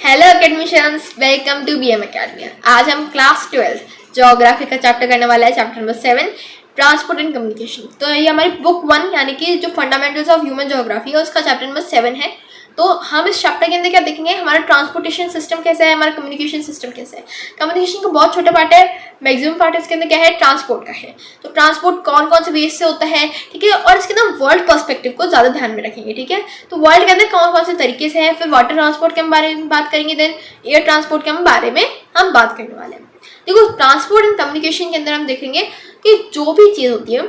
Hello academicians, welcome to BM academy. आज हम class 12 geography का चैप्टर करने वाला है, chapter number 7 transport and communication. तो ये हमारी बुक 1 यानी कि जो फंडामेंटल्स ऑफ ह्यूमन ज्योग्राफी है उसका चैप्टर नंबर 7 है। तो हम इस चैप्टर के अंदर क्या देखेंगे, हमारा ट्रांसपोर्टेशन सिस्टम कैसा है, हमारा कम्युनिकेशन सिस्टम कैसा है। कम्युनिकेशन का बहुत छोटा पार्ट है, मैक्सिमम पार्ट इसके अंदर क्या है, ट्रांसपोर्ट का है। तो ट्रांसपोर्ट कौन कौन से वेज से होता है, ठीक है, और इसके अंदर वर्ल्ड पर्सपेक्टिव को ज़्यादा ध्यान में रखेंगे, ठीक है। तो वर्ल्ड के अंदर कौन कौन से तरीके से है, फिर वाटर ट्रांसपोर्ट के बारे में बात करेंगे, देन एयर ट्रांसपोर्ट के बारे में हम बात करने वाले हैं। देखो, ट्रांसपोर्ट एंड कम्युनिकेशन के अंदर हम देखेंगे कि जो भी चीज़ होती है,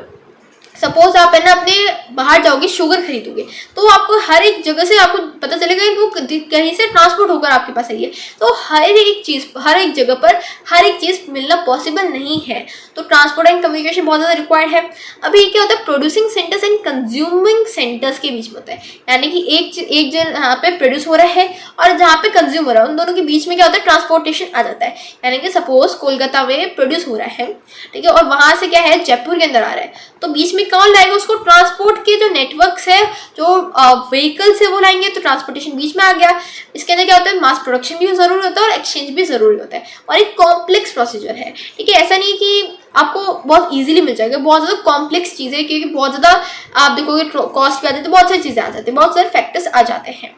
सपोज आप है ना अपने बाहर जाओगे, शुगर खरीदोगे, तो आपको हर एक जगह से आपको पता चलेगा कि वो कहीं से ट्रांसपोर्ट होकर आपके पास आई है। तो हर एक जगह पर हर एक चीज़ मिलना पॉसिबल नहीं है। तो ट्रांसपोर्ट एंड कम्युनिकेशन बहुत ज़्यादा रिक्वायर्ड है। अभी क्या होता है, producing centres and consuming centres के बीच में होता है, यानी कि एक जहाँ पे प्रोड्यूस हो रहा है और जहाँ पे कंज्यूम हो रहा है, उन दोनों के बीच में क्या होता है, ट्रांसपोर्टेशन आ जाता है। यानी कि सपोज कोलकाता में प्रोड्यूस हो रहा है, ठीक है, और वहाँ से क्या है, जयपुर के अंदर आ रहा है, तो बीच में कौन लाएगा उसको, ट्रांसपोर्ट के जो नेटवर्क्स है, जो व्हीकल्स है वो लाएंगे, तो ट्रांसपोर्टेशन बीच में आ गया। इसके अंदर क्या होता है, मास प्रोडक्शन भी जरूरी होता है और एक्सचेंज भी जरूरी होता है, और एक कॉम्प्लेक्स प्रोसीजर है, ठीक है। ऐसा नहीं कि आपको बहुत इजीली मिल जाएगा, बहुत ज़्यादा कॉम्प्लेक्स चीज़ है, क्योंकि बहुत ज़्यादा आप देखोगे कॉस्ट भी आ जाती है, बहुत सारी चीज़ें आ जाती है, बहुत सारे फैक्टर्स आ जाते हैं।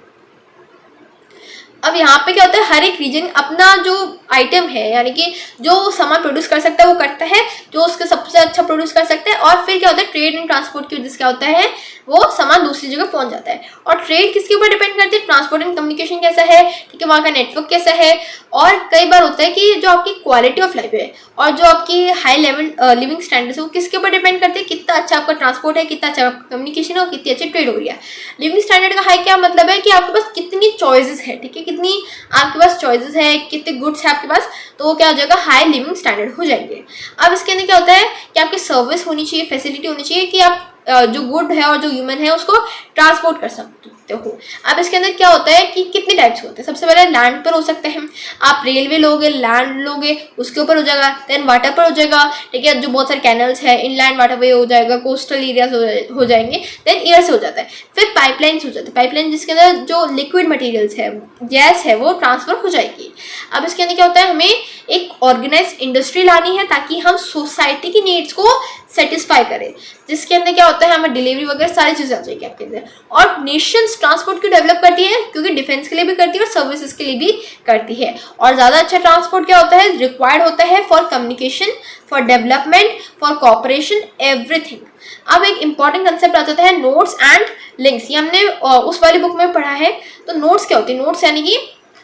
अब यहाँ पे क्या होता है, हर एक रीजन अपना जो आइटम है, यानी कि जो सामान प्रोड्यूस कर सकता है वो करता है, जो उसके सबसे अच्छा प्रोड्यूस कर सकता है, और फिर क्या होता है, ट्रेड एंड ट्रांसपोर्ट की वजह से क्या होता है, वो सामान दूसरी जगह पहुंच जाता है। और ट्रेड किसके ऊपर डिपेंड करती है, ट्रांसपोर्ट एंड कम्युनिकेशन कैसा है, ठीक है, वहाँ का नेटवर्क कैसा है। और कई बार होता है कि जो आपकी क्वालिटी ऑफ लाइफ है और जो आपकी हाई लेवल लिविंग स्टैंडर्ड्स है वो किसके ऊपर डिपेंड करते हैं, कितना अच्छा आपका ट्रांसपोर्ट है, कितना अच्छा आपका कम्युनिकेशन है और कितनी अच्छी ट्रेड हो रही है। लिविंग स्टैंडर्ड का हाई क्या मतलब है कि आपके पास कितनी चॉइसेस है, ठीक है, कितनी आपके पास चॉइसेस है, कितने गुड्स है आपके पास, तो वो क्या हो जाएगा, हाई लिविंग स्टैंडर्ड हो जाएंगे। अब इसके अंदर क्या होता है कि आपकी सर्विस होनी चाहिए, फैसिलिटी होनी चाहिए कि आप जो गुड है और जो ह्यूमन है उसको ट्रांसपोर्ट कर सकते हो। अब इसके अंदर क्या होता है कि कितने टाइप्स होते हैं, सबसे पहले लैंड पर हो सकते हैं, आप रेलवे लोगे, लैंड लोगे, उसके ऊपर हो जाएगा। देन वाटर पर हो जाएगा, ठीक है, जो बहुत सारे कैनल्स है, इनलैंड वाटरवे हो जाएगा, कोस्टल एरियाज हो जाएंगे। देन एयर से हो जाता है, फिर पाइपलाइंस हो जाता है, पाइपलाइन जिसके अंदर जो लिक्विड मटेरियल्स है, गैस है, वो ट्रांसफर हो जाएगी। अब इसके अंदर क्या होता है, हमें एक ऑर्गेनाइज इंडस्ट्री लानी है ताकि हम सोसाइटी की नीड्स को सेटिस्फाई करें, जिसके अंदर क्या होता है, हमें डिलीवरी वगैरह सारी चीज़ें आ जाएगी आपके अंदर। और नेशंस ट्रांसपोर्ट क्यों डेवलप करती है, क्योंकि डिफेंस के लिए भी करती है और सर्विसेज के लिए भी करती है। और ज़्यादा अच्छा ट्रांसपोर्ट क्या होता है, रिक्वायर्ड होता है for communication, for development, for cooperation, everything. अब एक इंपॉर्टेंट कंसेप्ट आ जाता है नोड्स एंड लिंक्स। ये हमने उस वाली बुक में पढ़ा है। तो नोड्स क्या होती है, नोड्स यानी कि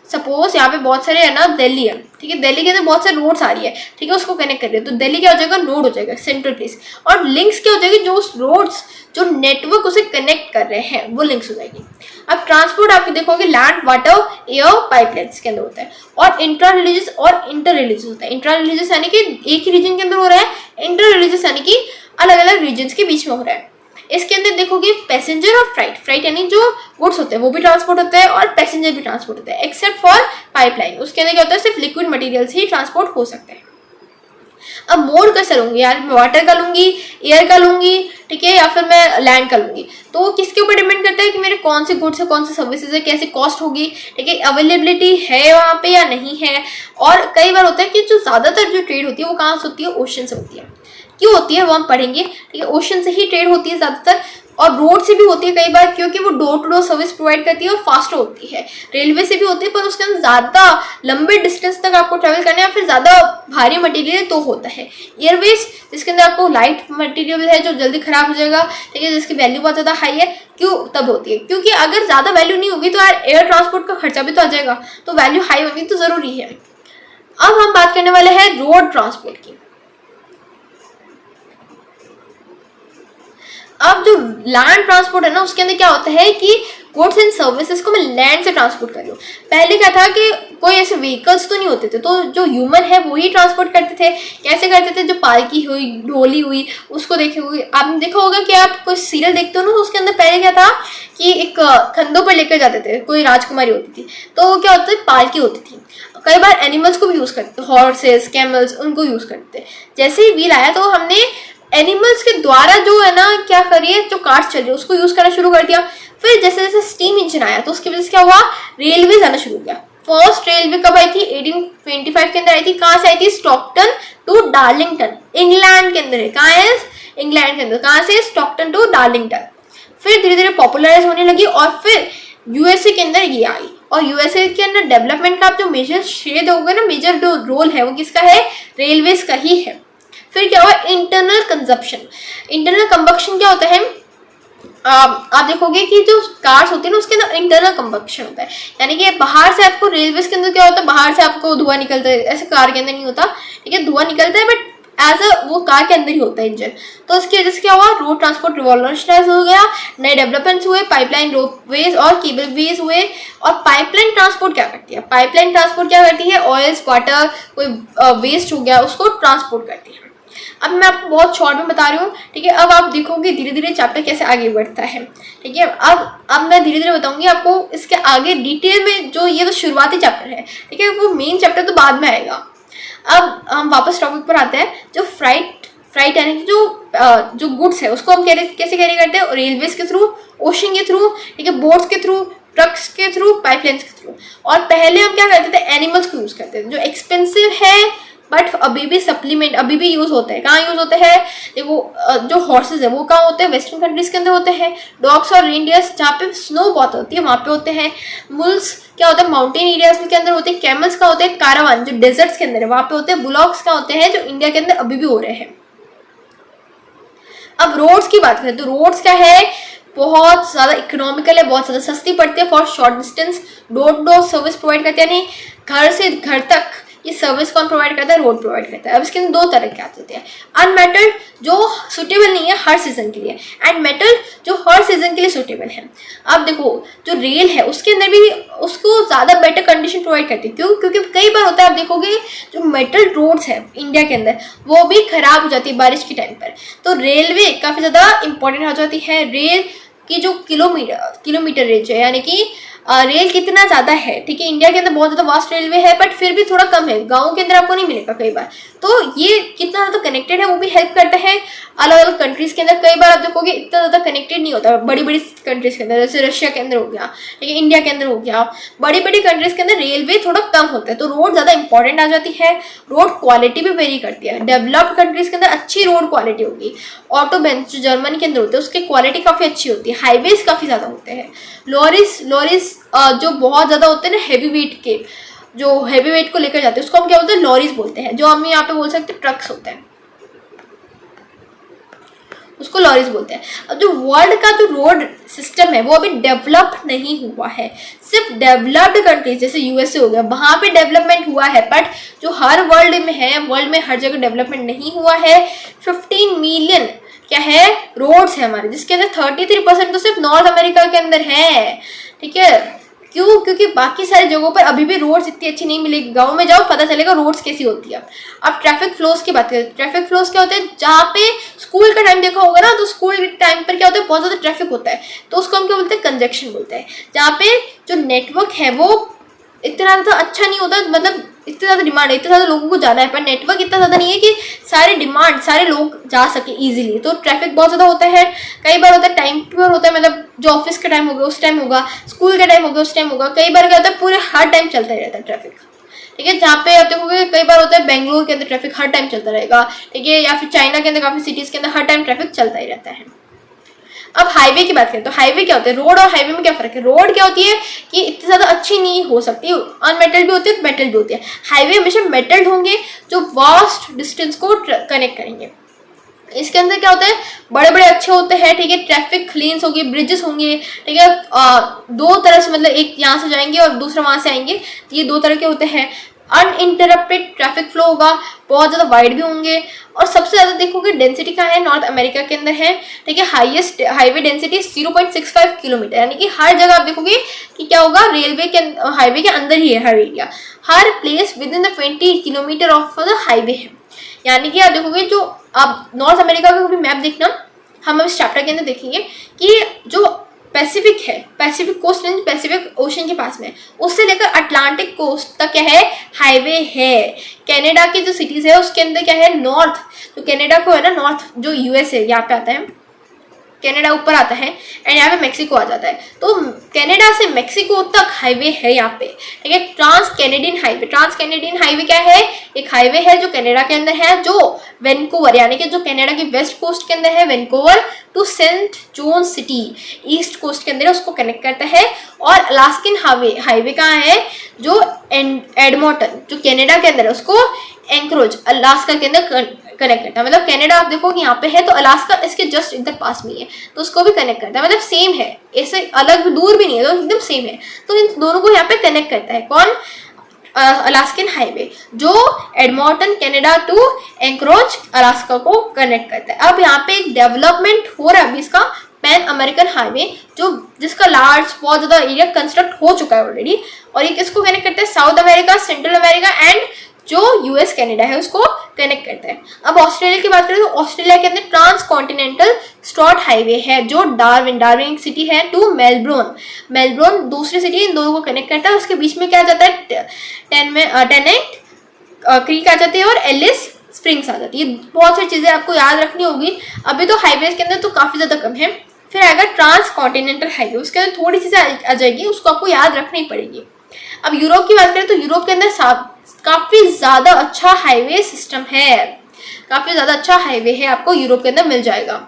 सपोज यहाँ पे बहुत सारे है ना, दिल्ली है, ठीक है, दिल्ली के अंदर बहुत सारे रोड्स आ रही है, ठीक है, उसको कनेक्ट कर रही है, तो दिल्ली क्या हो जाएगा, नोड हो जाएगा, सेंट्रल प्लेस। और लिंक्स क्या हो जाएगी, जो उस रोड्स, जो नेटवर्क उसे कनेक्ट कर रहे हैं, वो लिंक्स हो जाएगी। अब ट्रांसपोर्ट आप देखोगे लैंड, वाटर, एयर, पाइपलाइंस के अंदर होता है। और इंट्रा रिलीजियस और इंटर रिलीजियस होता है। इंट्रा रिलीजियस यानी कि एक ही रीजन के अंदर हो रहा है, इंटर रिलीजियस यानी कि अलग अलग रीजन के बीच में हो रहा है। इसके अंदर देखोगे पैसेंजर और फ्राइट, फ्राइट यानी जो गुड्स होते हैं वो भी ट्रांसपोर्ट होता है और पैसेंजर भी ट्रांसपोर्ट होता है, एक्सेप्ट फॉर पाइपलाइन। उसके अंदर क्या होता है, सिर्फ लिक्विड मटेरियल्स ही ट्रांसपोर्ट हो सकते हैं। अब मोड कैसे लूंगी यार, मैं वाटर का लूंगी, एयर का लूंगी, ठीक है, या फिर मैं लैंड का लूंगी, तो किसके ऊपर डिपेंड करता है कि मेरे कौन से गुड्स है, कौन से सर्विसेज है, कैसे कॉस्ट होगी, ठीक है, अवेलेबिलिटी है वहाँ पे या नहीं है। और कई बार होता है कि जो ज़्यादातर जो ट्रेड होती है वो कहाँ से होती है, ओशन से होती है। क्यों होती है वो हम पढ़ेंगे, ठीक है, ओशन से ही ट्रेड होती है ज़्यादातर, और रोड से भी होती है कई बार, क्योंकि वो door to door service provide करती है और फास्ट होती है। रेलवे से भी होती है, पर उसके अंदर ज़्यादा लंबे डिस्टेंस तक आपको ट्रैवल करना है, फिर ज़्यादा भारी मटेरियल तो होता है। एयरवेज जिसके अंदर आपको लाइट मटेरियल है जो जल्दी खराब हो जाएगा, ठीक है, जिसकी वैल्यू बहुत ज़्यादा हाई है, क्यों तब होती है, क्योंकि अगर ज़्यादा वैल्यू नहीं होगी तो यार एयर ट्रांसपोर्ट का खर्चा भी तो आ जाएगा, तो वैल्यू हाई होनी तो ज़रूरी है। अब हम बात करने वाले हैं रोड ट्रांसपोर्ट की। अब जो लैंड ट्रांसपोर्ट है ना, उसके अंदर क्या होता है कि गुड्स एंड सर्विसेज को मैं लैंड से ट्रांसपोर्ट कर रही हूँ। पहले क्या था कि कोई ऐसे व्हीकल्स तो नहीं होते थे, तो जो ह्यूमन है वो ही ट्रांसपोर्ट करते थे। कैसे करते थे, जो पालकी हुई, ढोली हुई, उसको देखे हुए आपने देखा होगा कि आप कोई सीरियल देखते हो ना, तो उसके अंदर पहले क्या था कि एक कंधों पर लेकर जाते थे, कोई राजकुमारी होती थी, तो क्या होता है, पालकी होती थी। कई बार एनिमल्स को भी यूज़ करते थे, हॉर्सेस, कैमल्स, उनको यूज़ करते थे। जैसे ही व्हील आया तो हमने एनिमल्स के द्वारा जो है ना क्या करिए, जो कार्स चल रही है उसको यूज़ करना शुरू कर दिया। फिर जैसे जैसे स्टीम इंजन आया तो उसकी वजह से क्या हुआ, रेलवेज आना शुरू हो गया। फर्स्ट रेलवे कब आई थी? 1825 के अंदर आई थी। कहाँ से आई थी? स्टॉकटन टू डार्लिंगटन, इंग्लैंड के अंदर है। कहाँ है? इंग्लैंड के अंदर। कहाँ से? Stockton to Darlington. फिर धीरे धीरे पॉपुलराइज होने लगी और फिर यूएसए के अंदर ये आई। और यूएसए के अंदर डेवलपमेंट का आप जो मेजर श्रेय दोगे ना, मेजर जो रोल है वो किसका है? रेलवेज का ही है। फिर क्या हुआ? Internal consumption. इंटरनल कंबक्शन क्या होता है? आप देखोगे कि जो कार्स होती है ना उसके अंदर इंटरनल कंबक्शन होता है, यानी कि बाहर से आपको रेलवेज के अंदर क्या होता है? बाहर से आपको धुआं निकलता है, ऐसे कार के अंदर नहीं होता, ठीक है, धुआं निकलता है बट एज अ वो कार के अंदर ही होता है इंजन। तो उसकी वजह से क्या हुआ? रोड ट्रांसपोर्ट रिवॉल्यूशनाइज हो गया, नए डेवलपमेंट्स हुए, पाइपलाइन रोपवेज और केबलवेज हुए। और पाइपलाइन ट्रांसपोर्ट क्या करती है? पाइपलाइन ट्रांसपोर्ट क्या करती है? ऑयल्स, वाटर, कोई वेस्ट हो गया उसको ट्रांसपोर्ट करती है। अब मैं आपको बहुत शॉर्ट में बता रही हूँ, ठीक है। अब आप देखोगे धीरे धीरे चैप्टर कैसे आगे बढ़ता है, ठीक है। अब मैं धीरे धीरे बताऊंगी आपको इसके आगे डिटेल में। जो ये तो शुरुआती चैप्टर है, ठीक है, वो मेन चैप्टर तो बाद में आएगा। अब हम वापस टॉपिक पर आते हैं। जो फ्राइट यानी कि जो गुड्स है उसको हम कैसे कैरी करते हैं? रेलवेज के थ्रू, ओशन के थ्रू, ठीक है, बोट्स के थ्रू, ट्रक्स के थ्रू, पाइपलाइंस के थ्रू। और पहले हम क्या करते थे? एनिमल्स को यूज करते थे, जो एक्सपेंसिव है बट अभी भी सप्लीमेंट अभी भी यूज होता है। कहाँ यूज होता है? देखो जो हॉर्सेज है वो कहाँ होते हैं? वेस्टर्न कंट्रीज के अंदर होते हैं। डॉग्स और रेनडियर्स जहाँ पे स्नो बहुत होती है वहाँ पे होते हैं। मुल्स क्या होता है? माउंटेन एरियाज के अंदर होते हैं। कैमल्स का होते हैं कारावान, जो डेजर्ट्स के अंदर है वहाँ पे होते हैं। बुलॉक्स का होते हैं जो इंडिया के अंदर अभी भी हो रहे हैं। अब रोड्स की बात करें तो रोड्स क्या है? बहुत ज़्यादा इकोनॉमिकल है, बहुत ज़्यादा सस्ती पड़ती है for short distance. Door to door service provide करते हैं, यानी घर से घर तक ये सर्विस कौन प्रोवाइड करता है? रोड प्रोवाइड करता है। अब इसके अंदर दो तरह के आते हैं, अनमेटल्ड जो सुटेबल नहीं है हर सीजन के लिए, एंड मेटल जो हर सीजन के लिए सुटेबल है। अब देखो जो रेल है उसके अंदर भी उसको ज़्यादा बेटर कंडीशन प्रोवाइड करती है। क्यों? क्योंकि कई बार होता है, आप देखोगे जो मेटल रोड्स है इंडिया के अंदर वो भी खराब हो जाती है बारिश के टाइम पर, तो रेलवे काफ़ी ज़्यादा इंपॉर्टेंट हो जाती है। रेल की जो किलोमीटर रेंज है, यानी कि रेल कितना ज़्यादा है, ठीक है। इंडिया के अंदर बहुत ज़्यादा वास्ट रेलवे है बट फिर भी थोड़ा कम है, गाँव के अंदर आपको नहीं मिलेगा कई बार। तो ये कितना ज़्यादा कनेक्टेड है वो भी हेल्प करता है अलग अलग कंट्रीज़ के अंदर। कई बार आप देखोगे इतना ज़्यादा कनेक्टेड नहीं होता बड़ी बड़ी कंट्रीज़ के अंदर, जैसे रशिया के अंदर हो गया, ठीक है, इंडिया के अंदर हो गया। बड़ी बड़ी कंट्रीज़ के अंदर रेलवे थोड़ा कम होता है, तो रोड ज़्यादा इंपॉर्टेंट आ जाती है। रोड क्वालिटी भी वेरी करती है। डेवलप्ड कंट्रीज़ के अंदर अच्छी रोड क्वालिटी होगी। ऑटोबैन्स जो जर्मनी के अंदर होते हैं उसकी क्वालिटी काफ़ी अच्छी होती है। हाईवेज काफ़ी ज़्यादा होते हैं। लॉरीज जो बहुत ज़्यादा होते हैं ना, हैवी वेट के, जो हैवी वेट को लेकर जाते हैं उसको हम क्या बोलते हैं? लॉरीज बोलते हैं। जो हम यहाँ पे बोल सकते हैं ट्रक्स होते हैं उसको लॉरीज बोलते हैं। अब जो वर्ल्ड का जो रोड सिस्टम है वो अभी डेवलप नहीं हुआ है। सिर्फ डेवलप्ड कंट्रीज जैसे यूएसए हो गया वहाँ पे डेवलपमेंट हुआ है, बट जो हर वर्ल्ड में है, वर्ल्ड में हर जगह डेवलपमेंट नहीं हुआ है। 15 मिलियन क्या है? रोड्स है हमारे, जिसके अंदर 33% तो सिर्फ नॉर्थ अमेरिका के अंदर है, ठीक है। क्यों? क्योंकि बाकी सारी जगहों पर अभी भी रोड्स इतनी अच्छी नहीं मिलेगी। गाँव में जाओ पता चलेगा रोड्स कैसी होती है। अब ट्रैफिक फ्लोज की बात करें, ट्रैफिक फ्लोज क्या होते हैं? जहाँ पे स्कूल का टाइम देखा होगा ना, तो स्कूल के टाइम पर क्या होता है? बहुत ज़्यादा ट्रैफिक होता है, तो उसको हम क्या बोलते हैं? कंजक्शन बोलते हैं। जहाँ पे जो नेटवर्क है वो इतना ज़्यादा अच्छा नहीं होता, मतलब इतनी ज़्यादा डिमांड है, इतने ज़्यादा लोगों को जाना है पर नेटवर्क इतना ज़्यादा नहीं है कि सारे लोग जा सके इजीली, तो ट्रैफिक बहुत ज़्यादा होता है। कई बार होता है टाइम पर होता है, मतलब जो ऑफिस का टाइम होगा उस टाइम होगा, स्कूल का टाइम होगा उस टाइम होगा। कई बार क्या होता है? पूरे हर टाइम चलता ही रहता है ट्रैफिक, ठीक है। जहाँ पे आप देखोगे कई बार होता है बेंगलुरु के अंदर ट्रैफिक हर टाइम चलता रहेगा, ठीक है, या फिर चाइना के अंदर काफ़ी सिटीज़ के अंदर हर टाइम ट्रैफिक चलता ही रहता है। अब हाईवे की बात करें तो हाईवे क्या होता है? रोड और हाईवे में क्या फर्क है? रोड क्या होती है कि इतनी ज़्यादा अच्छी नहीं हो सकती, अनमेटल्ड भी होती है मेटल भी होती है। हाईवे हमेशा मेटल्ड होंगे जो वास्ट डिस्टेंस को कनेक्ट करेंगे। इसके अंदर क्या होता है? बड़े बड़े अच्छे होते हैं, ठीक है, ट्रैफिक लेन्स होंगे, ब्रिजेस होंगे, ठीक है, दो तरह से, मतलब एक यहाँ से जाएंगे और दूसरा वहाँ से आएंगे, तो ये दो तरह के होते हैं। अनइंटरप्टेड ट्रैफिक फ्लो होगा, बहुत ज़्यादा वाइड भी होंगे, और सबसे ज़्यादा देखोगे डेंसिटी का है नॉर्थ अमेरिका के अंदर है, ठीक है। हाईएस्ट हाईवे डेंसिटी 0.65 किलोमीटर, यानी कि हर जगह आप देखोगे कि क्या होगा? रेलवे के हाईवे के अंदर ही है हर एरिया, हर place within the 20 kilometre of the highway है। यानी कि आप देखोगे जो आप नॉर्थ अमेरिका का कभी मैप देखना, हम इस चैप्टर के अंदर देखेंगे कि जो पैसिफिक है, Pacific coast range Pacific ocean के पास में, उससे लेकर अटलांटिक कोस्ट तक क्या है? हाईवे है। कनाडा की जो सिटीज़ है उसके अंदर क्या है? नॉर्थ, जो कनाडा को है ना, नॉर्थ जो यूएस है यहाँ पे आता है, कनाडा ऊपर आता है एंड यहाँ पे मेक्सिको आ जाता है। तो कनाडा से मेक्सिको तक हाईवे है यहाँ पे, ठीक है, trans Canadian highway. Trans Canadian highway क्या है? एक हाईवे है जो कनाडा के अंदर है, जो वैंकूवर यानी कि जो कनाडा की वेस्ट कोस्ट के अंदर है, Vancouver to Saint John city east coast के अंदर, उसको कनेक्ट करता है। और अलास्कन हाईवे कहाँ है? जो एडमोंटन जो कनाडा के अंदर है, उसको एंक्रोज अलास्का के अंदर कनेक्ट करता है। मतलब कनाडा आप देखो कि यहाँ पे है तो अलास्का इसके जस्ट इधर पास में है, तो उसको भी कनेक्ट करता है। मतलब सेम है, ऐसे अलग दूर भी नहीं है, तो एकदम सेम है। तो इन दोनों को यहाँ पे कनेक्ट करता है कौन? अलास्कन हाईवे, जो Edmonton Canada to Anchorage Alaska को कनेक्ट करता है। अब यहाँ पे एक डेवलपमेंट हो रहा है अभी इसका, पैन अमेरिकन हाईवे, जो जिसका लार्ज बहुत ज़्यादा एरिया कंस्ट्रक्ट हो चुका है ऑलरेडी। और ये किसको कनेक्ट करता है? South America, central America and जो यूएस कनाडा है उसको कनेक्ट करता है। अब ऑस्ट्रेलिया की बात करें तो ऑस्ट्रेलिया के अंदर ट्रांस कॉन्टिनेंटल स्ट्रॉट हाईवे है, जो डार्विन सिटी है टू मेलबोर्न दूसरी सिटी, इन दोनों को कनेक्ट करता है। उसके बीच में क्या आ जाता है? टेनेंट क्रीक आ जाती है और एलिस स्प्रिंग्स आ जाती है। बहुत सारी चीज़ें आपको याद रखनी होगी। अभी तो हाईवेज के अंदर तो काफ़ी ज़्यादा कम है। फिर आएगा ट्रांस कॉन्टिनेंटल हाईवे, उसके अंदर थोड़ी चीज़ें आ जाएगी, उसको आपको याद रखनी पड़ेगी। अब यूरोप की बात करें तो यूरोप के अंदर काफ़ी ज़्यादा अच्छा हाईवे सिस्टम है, काफ़ी ज़्यादा अच्छा हाईवे है, आपको यूरोप के अंदर मिल जाएगा।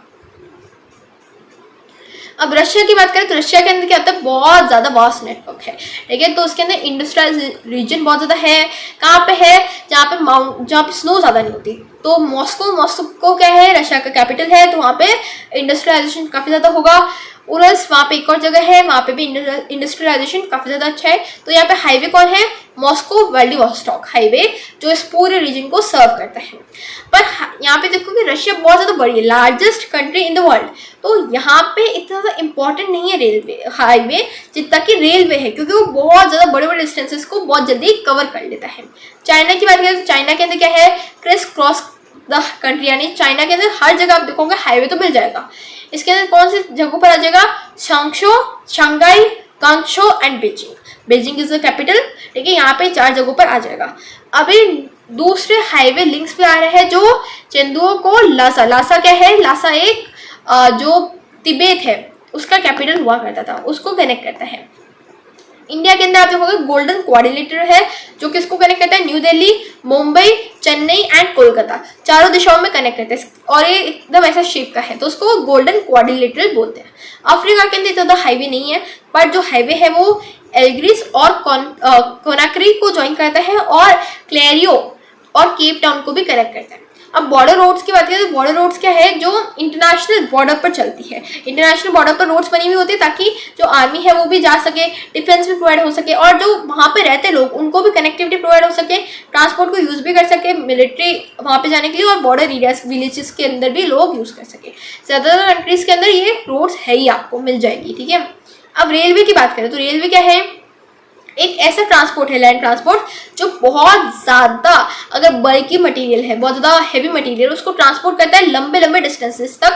अब रशिया की बात करें तो रशिया के अंदर क्या होता है? बहुत ज़्यादा वास्ट नेटवर्क है, ठीक है। तो उसके अंदर इंडस्ट्रियल रीजन बहुत ज़्यादा है। कहाँ पे है? जहाँ पे स्नो ज़्यादा नहीं होती। तो मॉस्को क्या है? रशिया का कैपिटल है, तो वहाँ पे इंडस्ट्रियलाइजेशन काफ़ी ज़्यादा होगा। उरल्स वहाँ पे एक और जगह है, वहाँ पे भी इंडस्ट्रियलाइजेशन काफ़ी ज़्यादा अच्छा है। तो यहाँ पे हाईवे कौन है? मॉस्को व्लादिवोस्टॉक हाईवे, जो इस पूरे रीजन को सर्व करता है। पर यहाँ पे देखो कि रशिया बहुत ज़्यादा बड़ी है, largest country in the world. तो यहाँ पे इतना ज़्यादा इंपॉर्टेंट नहीं है रेलवे हाईवे जितना कि रेलवे है, क्योंकि वो बहुत ज़्यादा बड़े बड़े डिस्टेंसेस को बहुत जल्दी कवर कर लेता है। चाइना की बात करें तो चाइना के अंदर क्या है? क्रिस क्रॉस द कंट्री, यानी चाइना के अंदर हर जगह आप देखोगे हाईवे तो मिल जाएगा। इसके अंदर कौन सी जगहों पर आ जाएगा? Shanghai, Guangzhou and Beijing is the capital, ठीक है। यहाँ पे 4 जगहों पर आ जाएगा। अभी दूसरे हाईवे लिंक्स पे आ रहे हैं, जो चेंदुओ को लासा क्या है? लासा एक जो तिब्बत है उसका कैपिटल हुआ करता था, उसको कनेक्ट करता है। इंडिया के अंदर आप देखोगे गोल्डन क्वाड्रिलेटरल है, जो किसको कनेक्ट करता है? न्यू दिल्ली, मुंबई, चेन्नई एंड कोलकाता, चारों दिशाओं में कनेक्ट करता है। और ये एकदम ऐसा शेप का है, तो उसको गोल्डन क्वाड्रिलेटरल बोलते हैं। अफ्रीका के अंदर ज़्यादा हाईवे नहीं है, पर जो हाईवे है वो एल्ग्रिस और कोनाक्री को ज्वाइन करता है, और क्लेरियो और केप टाउन को भी कनेक्ट करता है। अब बॉर्डर रोड्स की बात करें तो बॉर्डर रोड्स क्या है? जो इंटरनेशनल बॉर्डर पर चलती है। इंटरनेशनल बॉर्डर पर रोड्स बनी हुई होती है ताकि जो आर्मी है वो भी जा सके, डिफेंस भी प्रोवाइड हो सके, और जो वहाँ पे रहते लोग उनको भी कनेक्टिविटी प्रोवाइड हो सके, ट्रांसपोर्ट को यूज़ भी कर सके, मिलिट्री वहाँ पे जाने के लिए, और बॉर्डर एरियाज विलेजेस के अंदर भी लोग यूज़ कर सके। ज़्यादातर कंट्रीज़ के अंदर ये रोड्स है ही, आपको मिल जाएगी, ठीक है। अब रेलवे की बात करें तो रेलवे क्या है? एक ऐसा ट्रांसपोर्ट है, लैंड ट्रांसपोर्ट, जो बहुत ज़्यादा अगर बल्कि मटेरियल है, बहुत ज़्यादा हैवी मटेरियल, उसको ट्रांसपोर्ट करता है लंबे लंबे डिस्टेंसेस तक,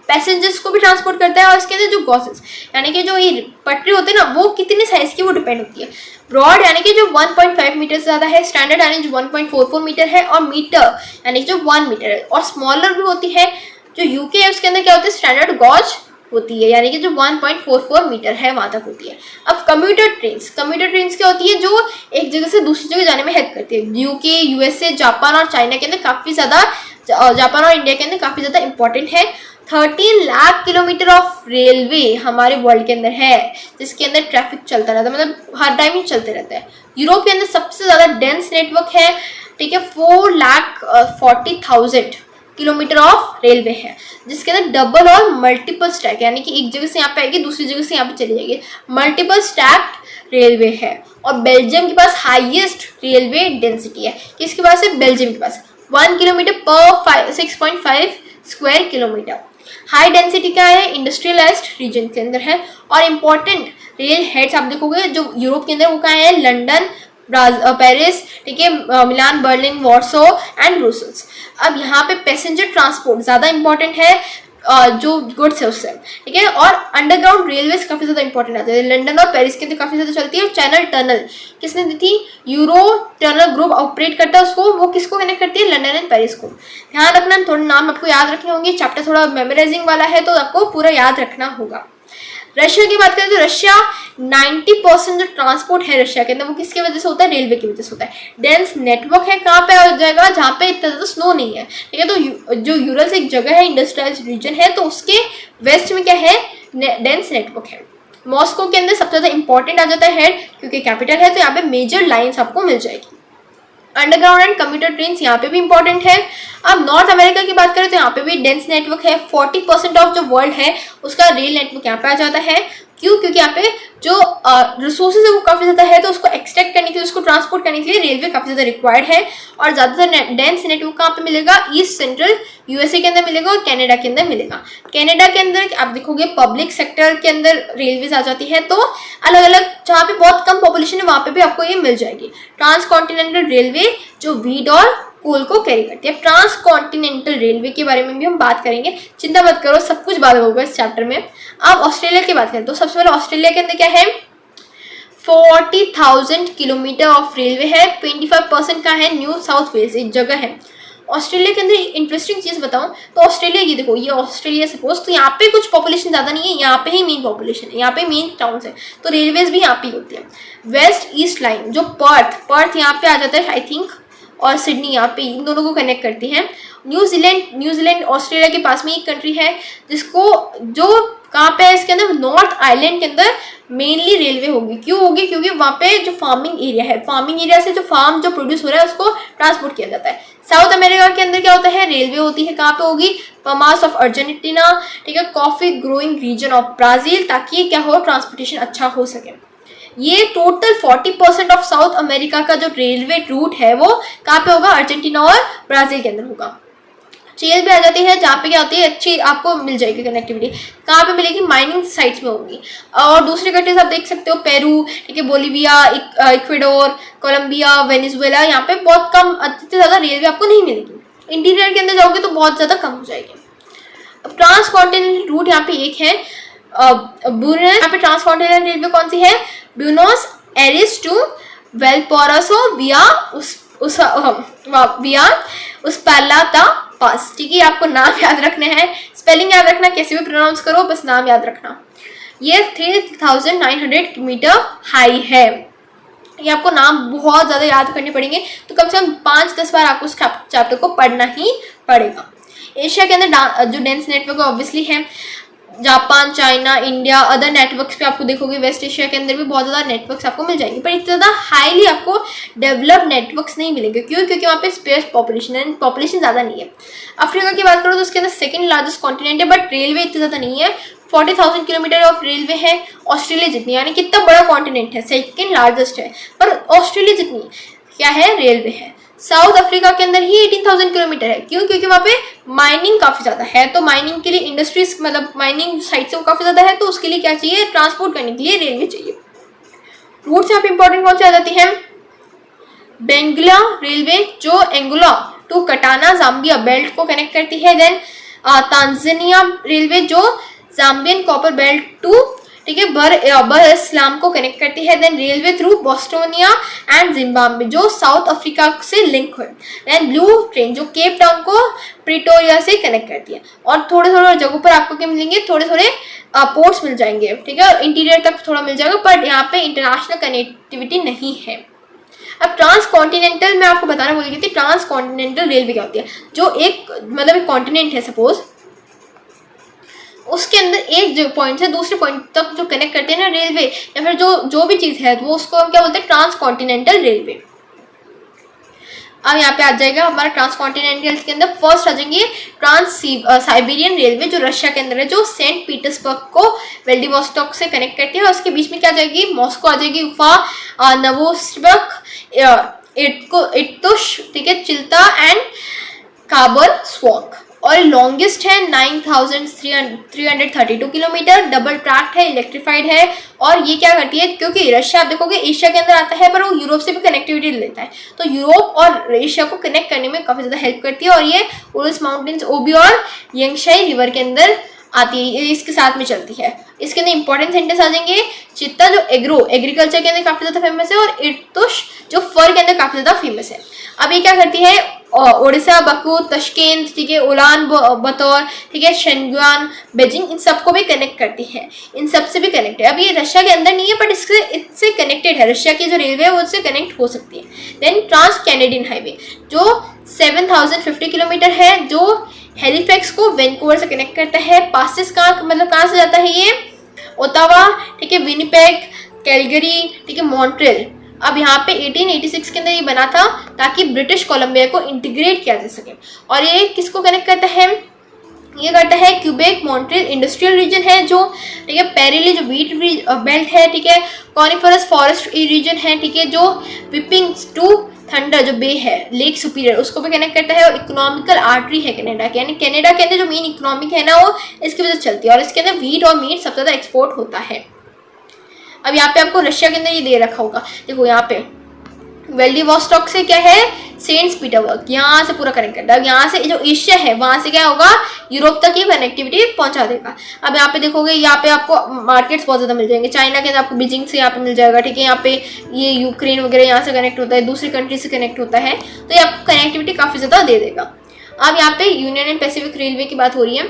पैसेंजर्स को भी ट्रांसपोर्ट करता है। और इसके अंदर जो गॉसेस यानी कि जो ये पटरी होते हैं ना, वो कितने साइज़ की वो डिपेंड होती है। ब्रॉड यानी कि जो 1.5 मीटर से ज़्यादा है, स्टैंडर्ड यानी जो 1.44 मीटर है, और मीटर यानी कि जो 1 मीटर है, और स्मॉलर भी होती है। जो यूके है उसके अंदर क्या होता है? स्टैंडर्ड गॉज होती है, यानी कि जो 1.44 मीटर है वहाँ तक होती है। अब कम्यूटर ट्रेन्स क्या होती है? जो एक जगह से दूसरी जगह जाने में हेल्प करती है। यूके, यूएसए, जापान और चाइना के अंदर काफ़ी ज़्यादा, जापान और इंडिया के अंदर काफ़ी ज़्यादा इंपॉर्टेंट है। 13 लाख किलोमीटर ऑफ रेलवे हमारे वर्ल्ड के अंदर है, जिसके अंदर ट्रैफिक चलता रहता है, मतलब हर टाइम ही चलते रहता है। यूरोप के अंदर सबसे ज़्यादा डेंस नेटवर्क है, ठीक है। 4,40,000 किलोमीटर ऑफ रेलवे है, जिसके अंदर डबल और मल्टीपल स्टैक, यानी कि एक जगह से यहाँ पे आएगी, दूसरी जगह से यहाँ पे चली जाएगी, मल्टीपल स्टैक्ड रेलवे है। और बेल्जियम के पास हाईएस्ट रेलवे डेंसिटी है। किसके पास है? बेल्जियम के पास 1 किलोमीटर पर 6.5 स्क्वायर किलोमीटर। हाई डेंसिटी क्या है? इंडस्ट्रियलाइज्ड रीजन के अंदर है। और इम्पॉर्टेंट रेल हेड्स आप देखोगे जो यूरोप के अंदर, वो कहाँ है? लंदन, पेरिस, ठीक है, मिलान, बर्लिन, वार्सो एंड ब्रुसेल्स। अब यहाँ पे पैसेंजर ट्रांसपोर्ट ज़्यादा इंपॉर्टेंट है। जो गुड्स है उससे, ठीक है। और अंडरग्राउंड रेलवेज काफी ज्यादा इंपॉर्टेंट आते हैं, लंदन और पेरिस के अंदर काफी ज्यादा चलती है। चैनल टनल किसने दी थी? यूरो टनल ग्रुप ऑपरेट करता है उसको, वो किसको कनेक्ट करती है? लंदन एंड पेरिस को। ध्यान रखना, थोड़े नाम आपको याद रखने होंगे, चैप्टर थोड़ा मेमोराइजिंग वाला है तो आपको पूरा याद रखना होगा। रशिया की बात करें तो रशिया 90% जो ट्रांसपोर्ट है रशिया के अंदर वो किसकी वजह से होता है? रेलवे की वजह से होता है। डेंस नेटवर्क है, कहाँ पे आ जाएगा? जहाँ पे इतना ज़्यादा स्नो नहीं है, ठीक है। तो जो यूरल्स एक जगह है, इंडस्ट्रियलाइज रीजन है, तो उसके वेस्ट में क्या है? डेंस नेटवर्क है। मॉस्को के अंदर सबसे ज़्यादा इंपॉर्टेंट आ जाता है क्योंकि कैपिटल है, तो यहाँ पे मेजर लाइन्स आपको मिल जाएगी। अंडरग्राउंड एंड कम्यूटर ट्रेन यहाँ पे भी इंपॉर्टेंट है। अब नॉर्थ अमेरिका की बात करें तो यहाँ पे भी डेंस नेटवर्क है। 40% ऑफ जो वर्ल्ड है उसका रेल नेटवर्क यहाँ पे आ जाता है। क्यों? क्योंकि यहाँ पे जो रिसोर्सेज है वो काफ़ी ज़्यादा है, तो उसको एक्सट्रैक्ट करने के लिए, उसको ट्रांसपोर्ट करने के लिए रेलवे काफ़ी ज़्यादा रिक्वायर्ड है। और ज़्यादातर डेंस नेटवर्क कहाँ पे मिलेगा? ईस्ट सेंट्रल यूएसए के अंदर मिलेगा और कनाडा के अंदर मिलेगा। कनाडा के अंदर आप देखोगे पब्लिक सेक्टर के अंदर रेलवेज आ जाती है, तो अलग अलग जहाँ पे बहुत कम पॉपुलेशन है वहाँ पे भी आपको ये मिल जाएगी। ट्रांस कॉन्टिनेंटल रेलवे जो व्हीट और कोल को कैरी करती है। ट्रांस कॉन्टिनेंटल रेलवे के बारे में भी हम बात करेंगे, चिंता मत करो, सब कुछ बात होगा इस चैप्टर में। अब ऑस्ट्रेलिया की बात करें तो सबसे पहले ऑस्ट्रेलिया के अंदर क्या है? 40,000 किलोमीटर ऑफ रेलवे है। 25% का है न्यू साउथ वेल्स, एक जगह है ऑस्ट्रेलिया के अंदर। इंटरेस्टिंग चीज़ बताऊं तो ऑस्ट्रेलिया, ये देखो ये ऑस्ट्रेलिया सपोज, तो यहाँ पे कुछ पॉपुलेशन ज़्यादा नहीं है, यहाँ पे ही मेन पॉपुलेशन है, यहाँ पे मेन टाउन्स है, तो रेलवेज भी यहाँ पे होती है। वेस्ट ईस्ट लाइन जो पर्थ यहाँ पे आ जाता है आई थिंक, और सिडनी यहाँ पे, इन दोनों को कनेक्ट करती है। न्यूजीलैंड ऑस्ट्रेलिया के पास में एक कंट्री है जिसको, जो कहाँ पे है इसके अंदर? नॉर्थ आइलैंड के अंदर मेनली रेलवे होगी। क्यों होगी? क्योंकि वहाँ पे जो फार्मिंग एरिया है, फार्मिंग एरिया से जो फार्म जो प्रोड्यूस हो रहा है उसको ट्रांसपोर्ट किया जाता है। साउथ अमेरिका के अंदर क्या होता है? रेलवे होती है। कहाँ पे होगी? पमास ऑफ अर्जेंटीना, ठीक है। Coffee growing region of Brazil, ताकि क्या हो? ट्रांसपोर्टेशन अच्छा हो सके। ये टोटल 40% ऑफ साउथ अमेरिका का जो रेलवे रूट है वो कहाँ पे होगा? अर्जेंटीना और ब्राजील के अंदर होगा। चील भी आ जाती है जहाँ पे क्या होती है? अच्छी आपको मिल जाएगी कनेक्टिविटी। कहाँ पे मिलेगी? माइनिंग साइट्स में होगी। और दूसरी कंट्रीज आप देख सकते हो, पेरू, ठीक है, बोलीविया, इक्वेडोर, कोलंबिया, वेनेजुएला, यहाँ पे बहुत कम, अधिकतर ज़्यादा रेलवे आपको नहीं मिलेगी। इंटीरियर के अंदर जाओगे तो बहुत ज़्यादा कम हो जाएगी। अब ट्रांस कॉन्टिनेंटल रूट यहाँ पे एक है, यहाँ पे ट्रांस कॉन्टिनेंटल रेलवे कौन सी है? ब्यूनोस एरिस टू वेलपोरासो विया उस्पालाता पास, ठीक है। आपको नाम याद रखने हैं, स्पेलिंग याद रखना, कैसे भी प्रोनाउंस करो, बस नाम याद रखना। ये 3,900 मीटर हाई है। ये आपको नाम बहुत ज़्यादा याद करने पड़ेंगे, तो कम से कम 5-10 बार आपको उस चैप्टर को पढ़ना ही पड़ेगा। एशिया के अंदर जो डेंस नेटवर्क ऑब्वियसली है, Japan, China, India, other networks पे आपको देखोगे वेस्ट एशिया के अंदर भी बहुत ज़्यादा नेटवर्क्स आपको मिल जाएंगे, पर इतना ज़्यादा हाईली आपको डेवलप्ड नेटवर्क्स नहीं मिलेंगे। क्यों? क्योंकि वहाँ पे स्पेस पॉपुलेशन है, पॉपुलेशन ज़्यादा नहीं है। अफ्रीका की बात करो तो उसके अंदर सेकंड लार्जेस्ट कॉन्टिनेंट है, बट रेलवे इतना ज़्यादा नहीं है। 40,000 किलोमीटर ऑफ रेलवे है, ऑस्ट्रेलिया जितनी, यानी कितना बड़ा कॉन्टिनेंट है, सेकंड लार्जेस्ट है, पर ऑस्ट्रेलिया जितनी क्या है? रेलवे है। साउथ अफ्रीका के अंदर ही 18,000 किलोमीटर है। क्यों? क्योंकि वहाँ पे माइनिंग काफ़ी ज़्यादा है, तो माइनिंग के लिए इंडस्ट्रीज, मतलब माइनिंग साइट से वो काफ़ी ज़्यादा है, तो उसके लिए क्या चाहिए? ट्रांसपोर्ट करने के लिए रेलवे चाहिए। रूट्स यहाँ पे इंपॉर्टेंट कौन सी आ जाती है? बेंगुला रेलवे जो Angola to Katanga Zambia belt को कनेक्ट करती है। देन तांजानिया रेलवे जो जाम्बियन कॉपर बेल्ट टू, ठीक है, बर इस्लाम को कनेक्ट करती है। Then railway through Botswana and Zimbabwe जो साउथ अफ्रीका से लिंक है। देन ब्लू ट्रेन जो केप टाउन को प्रिटोरिया से कनेक्ट करती है। और थोड़े थोड़े जगहों पर आपको क्या मिलेंगे? थोड़े थोड़े पोर्ट्स मिल जाएंगे, ठीक है, और इंटीरियर तक थोड़ा मिल जाएगा, पर यहाँ पे इंटरनेशनल कनेक्टिविटी नहीं है। अब ट्रांस कॉन्टिनेंटल मैं आपको बताना भूल गई थी, ट्रांस कॉन्टिनेंटल रेलवे क्या होती है? जो एक मतलब एक कॉन्टिनेंट है सपोज, उसके अंदर एक जो पॉइंट से दूसरे पॉइंट तक जो कनेक्ट करते हैं ना रेलवे, या फिर जो भी चीज़ है, वो उसको हम क्या बोलते हैं? Transcontinental railway. अब यहाँ पे आ जाएगा हमारा ट्रांस कॉन्टिनेंटल के अंदर फर्स्ट आ जाएंगे ट्रांस साइबेरियन रेलवे जो रशिया के अंदर है, जो सेंट पीटर्सबर्ग को वेल्डिवोस्टॉक से कनेक्ट करती है। और उसके बीच में क्या आ जाएगी? मॉस्को आ जाएगी, उफा, नवोसिबिर्स्क, इर्कुत्स्क, ठीक है, चिल्ता एंड खाबरसवॉक। और लॉन्गेस्ट है 9,332 किलोमीटर, डबल ट्रैक है, इलेक्ट्रिफाइड है। और ये क्या करती है? क्योंकि रशिया आप देखोगे एशिया के अंदर आता है, पर वो यूरोप से भी कनेक्ट कनेक्टिविटी लेता है। तो यूरोप और एशिया को कनेक्ट करने में काफ़ी ज़्यादा हेल्प करती है। और ये उरुस माउंटेन्स ओबी और यंगशाई रिवर के अंदर आती है, ये इसके साथ में चलती है। इसके अंदर इंपॉर्टेंट सेंटेंस आ जाएंगे, चित्ता जो एग्रीकल्चर के अंदर काफ़ी ज़्यादा फेमस है, और इर्तुश जो फर के अंदर काफ़ी ज़्यादा फेमस है। अब ये क्या करती है, ओडिशा, बकू, तश्केंत, ठीक है, उलान बतौर, ठीक है, शेंगुआन, बीजिंग, इन सबको भी कनेक्ट करती है, इन सब से भी कनेक्ट है। अब ये रशिया के अंदर नहीं है, बट इससे कनेक्टेड है, रशिया की जो रेलवे है वो इससे कनेक्ट हो सकती है। देन ट्रांस कैनेडियन हाईवे जो 7050 किलोमीटर है, जो हेलीफैक्स को वैंकूवर से कनेक्ट करता है। पासिस कहाँ से जाता है ये, ओटावा, ठीक है, विनिपेग, कैलगरी, ठीक है, मॉन्ट्रियल। अब यहाँ पे 1886 के अंदर ये बना था ताकि ब्रिटिश कोलंबिया को इंटीग्रेट किया जा सके। और ये किसको कनेक्ट करता है, ये करता है क्यूबेक मॉन्ट्रियल इंडस्ट्रियल रीजन है जो, ठीक है, पेरिली जो वीट बेल्ट है, ठीक है, कॉनिफरस फॉरेस्ट रीजन है, ठीक है, जो विपिंग टू थंडर जो बे है लेक सुपीरियर उसको भी कनेक्ट करता है। और इकोनॉमिकल आर्टरी है कनाडा के, यानी कनाडा के अंदर जो मेन इकोनॉमिक है ना वो इसकी वजह से चलती है, और इसके अंदर वीट और मीट सबसे ज़्यादा एक्सपोर्ट होता है। अब यहाँ पे आपको रशिया के अंदर ये दे रखा होगा, देखो यहाँ पे व्लादिवोस्टॉक से क्या है, सेंट पीटर्सबर्ग, यहाँ से पूरा कनेक्ट करता है। यहाँ से जो एशिया है वहाँ से क्या होगा, यूरोप तक ये कनेक्टिविटी पहुँचा देगा। अब यहाँ पे देखोगे, यहाँ पे आपको मार्केट्स बहुत ज़्यादा मिल जाएंगे। चाइना के अंदर आपको बीजिंग से यहाँ पे मिल जाएगा, ठीक है, यहाँ पे ये यूक्रेन वगैरह यहाँ से कनेक्ट होता है, दूसरी कंट्री से कनेक्ट होता है, तो ये आपको कनेक्टिविटी काफ़ी ज़्यादा दे देगा। अब यहाँ पे यूनियन एंड पैसिफिक रेलवे की बात हो रही है,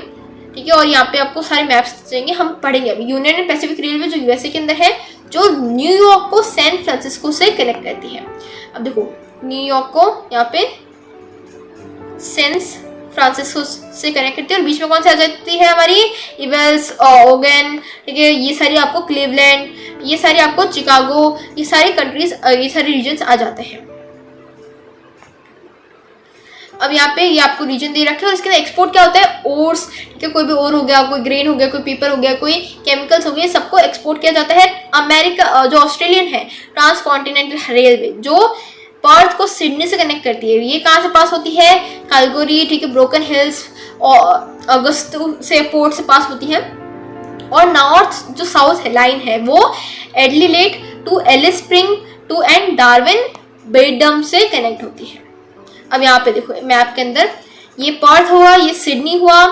ठीक है, और यहाँ पे आपको सारे मैप्स चाहिए, हम पढ़ेंगे अभी। यूनियन एंड पैसिफिक रेलवे जो यूएसए के अंदर है, जो न्यूयॉर्क को सैन फ्रांसिस्को से कनेक्ट करती है। अब देखो न्यूयॉर्क को यहाँ पे सैन फ्रांसिस्को से कनेक्ट करती है, और बीच में कौन सी आ जाती है हमारी, इवेल्स, ओगन, ठीक है, ये सारी आपको क्लीवलैंड, ये सारी आपको चिकागो, ये सारी कंट्रीज, ये सारे रीजन्स आ जाते हैं। अब यहाँ पे ये आपको रीजन दे रखे हैं, और इसके अंदर एक्सपोर्ट क्या होता है, ओर्स, ठीक है, कोई भी ओर हो गया, कोई ग्रेन हो गया, कोई पेपर हो गया, कोई केमिकल्स हो गए, सबको एक्सपोर्ट किया जाता है। अमेरिका जो ऑस्ट्रेलियन है, ट्रांस कॉन्टिनेंटल रेलवे जो पर्थ को सिडनी से कनेक्ट करती है, ये कहाँ से पास होती है, कैलगरी, ठीक है, ब्रोकन हिल्स और अगस्तु से पोर्ट से पास होती है। और नॉर्थ जो साउथ लाइन है वो Adelaide to Alice Spring to and Darwin बेडम से कनेक्ट होती है। अब यहाँ पे देखो मैप के अंदर ये पर्थ हुआ, ये सिडनी हुआ,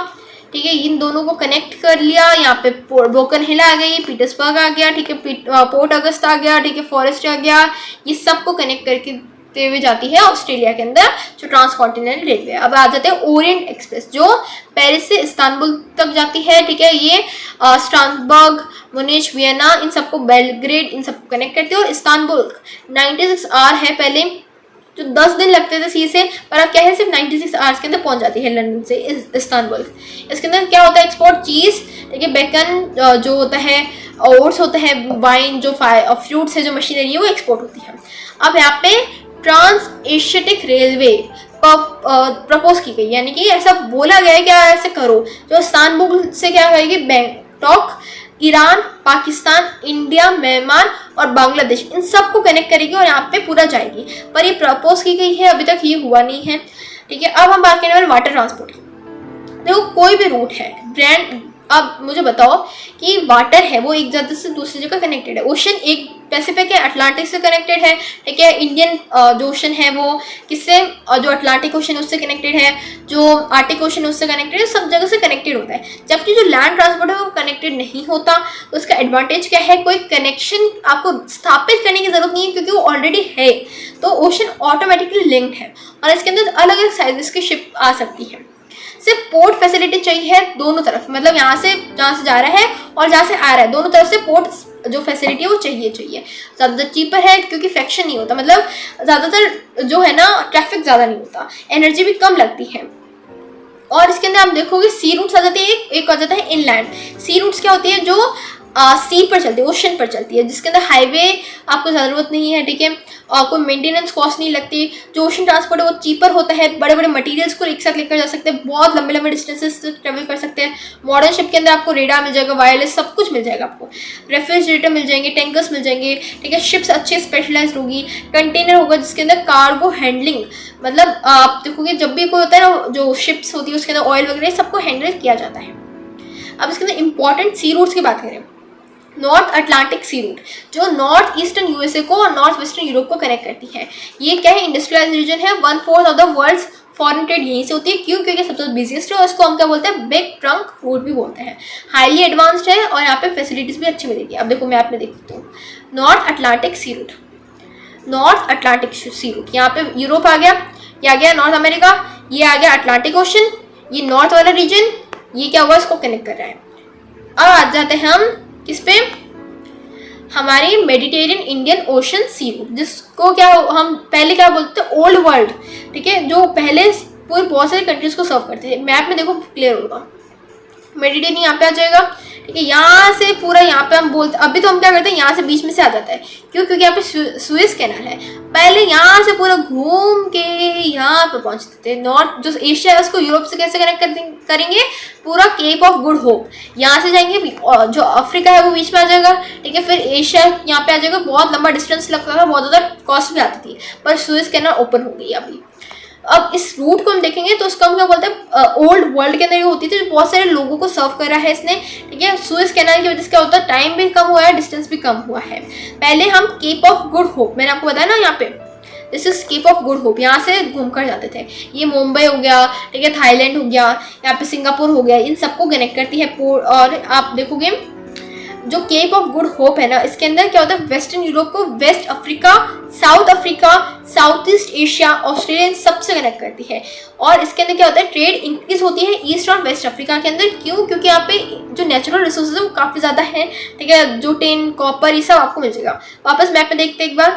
ठीक है, इन दोनों को कनेक्ट कर लिया। यहाँ पे ब्रोकन हिल आ गई, पीटर्सबर्ग आ गया, ठीक है, पोर्ट अगस्त आ गया, ठीक है, फॉरेस्ट आ गया, ये सबको कनेक्ट करके हुए जाती है ऑस्ट्रेलिया के अंदर जो ट्रांस कॉन्टिनेंटल रेलवे। अब आ जाते हैं ओरिएंट एक्सप्रेस जो पेरिस से इस्तांबुल तक जाती है, ठीक है, ये स्ट्रासबर्ग, मुनिच, वियना, इन सबको, बेलग्रेड, इन सबको कनेक्ट करती है। और इस्तांबुल 96 आवर है, पहले जो 10 दिन लगते थे सी से, पर अब क्या है सिर्फ 96 आवर्स के अंदर पहुंच जाती है लंदन से इस्तांबुल। इसके अंदर क्या होता है, एक्सपोर्ट चीज़, ठीक है, बेकन जो होता है, ओट्स होता है, वाइन जो फ्रूट्स है, जो मशीनरी है वो एक्सपोर्ट होती है। अब यहाँ पे ट्रांस एशियाटिक रेलवे प्रपोज की गई, यानी कि ऐसा बोला गया है कि ऐसे करो, जो इस्तांबुल से क्या करेगी, Bangkok, Iran, Pakistan, India, Myanmar और बांग्लादेश, इन सबको कनेक्ट करेगी और यहाँ पे पूरा जाएगी। पर ये प्रपोज की गई है, अभी तक ये हुआ नहीं है, ठीक है। अब हम बात करने वाले वाटर ट्रांसपोर्ट की। देखो कोई भी रूट है, ब्रांड, अब मुझे बताओ कि वाटर है वो एक जगह से दूसरी जगह कनेक्टेड है। ओशन एक पैसिफिक है, अटलांटिक से कनेक्टेड है, ठीक है। इंडियन जो ओशन है वो किससे, जो अटलांटिक ओशन उससे कनेक्टेड है, जो आर्टिक ओशन उससे कनेक्टेड है, सब जगह से कनेक्टेड होता है। जबकि जो लैंड ट्रांसपोर्ट है वो कनेक्टेड नहीं होता। तो उसका एडवांटेज क्या है, कोई कनेक्शन आपको स्थापित करने की जरूरत नहीं है क्योंकि वो ऑलरेडी है। तो ओशन ऑटोमेटिकली लिंक्ड है और इसके अंदर अलग अलग साइजेस की शिप आ सकती है। सिर्फ पोर्ट फैसिलिटी चाहिए है दोनों तरफ, मतलब यहाँ से जहाँ से जा रहा है और जहाँ से आ रहा है, दोनों तरफ से पोर्ट जो फैसिलिटी है वो चाहिए। ज़्यादातर चीपर है क्योंकि फ्रैक्शन नहीं होता, मतलब ज़्यादातर जो है ना ट्रैफिक ज़्यादा नहीं होता, एनर्जी भी कम लगती है। और इसके अंदर आप देखोगे सी रूट्स आ जाती है, एक आ जाता है इनलैंड। सी रूट्स क्या होती है, जो सी पर चलती है, ओशन पर चलती है, जिसके अंदर हाईवे आपको ज़रूरत नहीं है, ठीक है, कोई मेंटेनेंस कॉस्ट नहीं लगती। जो ओशन ट्रांसपोर्ट है वो चीपर होता है, बड़े बड़े मटेरियल्स को एक साथ लेकर जा सकते हैं, बहुत लंबे लंबे डिस्टेंसेस ट्रेवल कर सकते हैं। मॉडर्न शिप के अंदर आपको रेडार मिल जाएगा, वायरलेस सब कुछ मिल जाएगा, आपको रेफ्रिजरेटर मिल जाएंगे, टैंकर्स मिल जाएंगे, ठीक है। शिप्स अच्छे स्पेशलाइज्ड होगी, कंटेनर होगा जिसके अंदर कार्गो हैंडलिंग, मतलब आप देखोगे जब भी कोई होता है ना, जो शिप्स होती है उसके अंदर ऑयल वगैरह सबको हैंडल किया जाता है। अब इसके अंदर इंपॉर्टेंट सी रूट्स की बात करें नॉर्थ अटलांटिक सी रूट जो नॉर्थ ईस्टर्न यूएसए को और नॉर्थ वेस्टर्न यूरोप को कनेक्ट करती है। ये क्या है, इंडस्ट्रियलाइज रीजन है। 1/4 of the world's foreign trade यहीं से होती है। क्यों? क्योंकि सबसे बिजिएस्ट है और इसको हम क्या बोलते हैं, बिग ट्रंक रूट भी बोलते हैं। हाईली एडवांस्ड है और यहाँ पे फैसिलिटीज भी अच्छी मिलेगी। अब देखो मैप में देखती हूँ, North Atlantic sea route, North Atlantic sea route, यहाँ पे यूरोप आ गया, ये आ गया नॉर्थ अमेरिका, ये आ गया अटलांटिक ओशन, ये नॉर्थ वाला रीजन, ये क्या हुआ, इसको कनेक्ट कर रहा है। अब आ जाते हैं हम किस पे, हमारी मेडिटेरियन इंडियन ओशन सी रूट, जिसको क्या हम पहले क्या बोलते थे, ओल्ड वर्ल्ड, ठीक है, जो पहले पूरे बहुत सारे कंट्रीज को सर्व करते थे। मैप में देखो क्लियर होगा, मेडिटेरियन यहाँ पे आ जाएगा, ठीक है, यहाँ से पूरा यहाँ पे हम बोलते, अभी तो हम क्या करते हैं, यहाँ से बीच में से आ जाता है। क्यों? क्योंकि यहाँ पे सुएज कैनाल है। पहले यहाँ से पूरा घूम के यहाँ पे पहुँचते थे। नॉर्थ जो एशिया है उसको यूरोप से कैसे कनेक्ट करेंगे, पूरा केप ऑफ गुड होप, यहाँ से जाएंगे, जो अफ्रीका है वो बीच में आ जाएगा, ठीक है, फिर एशिया यहाँ पे आ जाएगा। बहुत लंबा डिस्टेंस लगता था, बहुत ज़्यादा कॉस्ट भी आती थी, पर सुएज कैनाल ओपन हो गई अभी। अब इस रूट को हम देखेंगे तो उसका हम क्या बोलते हैं, ओल्ड वर्ल्ड के अंदर ये होती थी, बहुत सारे लोगों को सर्व करा है इसने, ठीक है। सुएज कैनाल की वजह से क्या होता है, टाइम भी कम हुआ है, डिस्टेंस भी कम हुआ है। पहले हम केप ऑफ गुड होप, मैंने आपको बताया ना, यहाँ पे this is Cape of Good Hope, यहाँ से घूम कर जाते थे। ये मुंबई हो गया, ठीक है, थाईलैंड हो गया, यहाँ पे सिंगापुर हो गया, इन सबको कनेक्ट करती है। और आप देखोगे जो केप ऑफ गुड होप है ना, इसके अंदर क्या होता है, वेस्टर्न यूरोप को West Africa, South East Asia, Australia, इन सबसे कनेक्ट करती है। और इसके अंदर क्या होता है, ट्रेड इंक्रीज होती है ईस्ट और वेस्ट अफ्रीका के अंदर। क्यों? क्योंकि यहाँ पे जो नेचुरल रिसोर्सेज है वो काफ़ी ज़्यादा है, ठीक है, जो टिन, कॉपर, ये सब आपको मिल जाएगा। वापस मैप में देखते एक बार,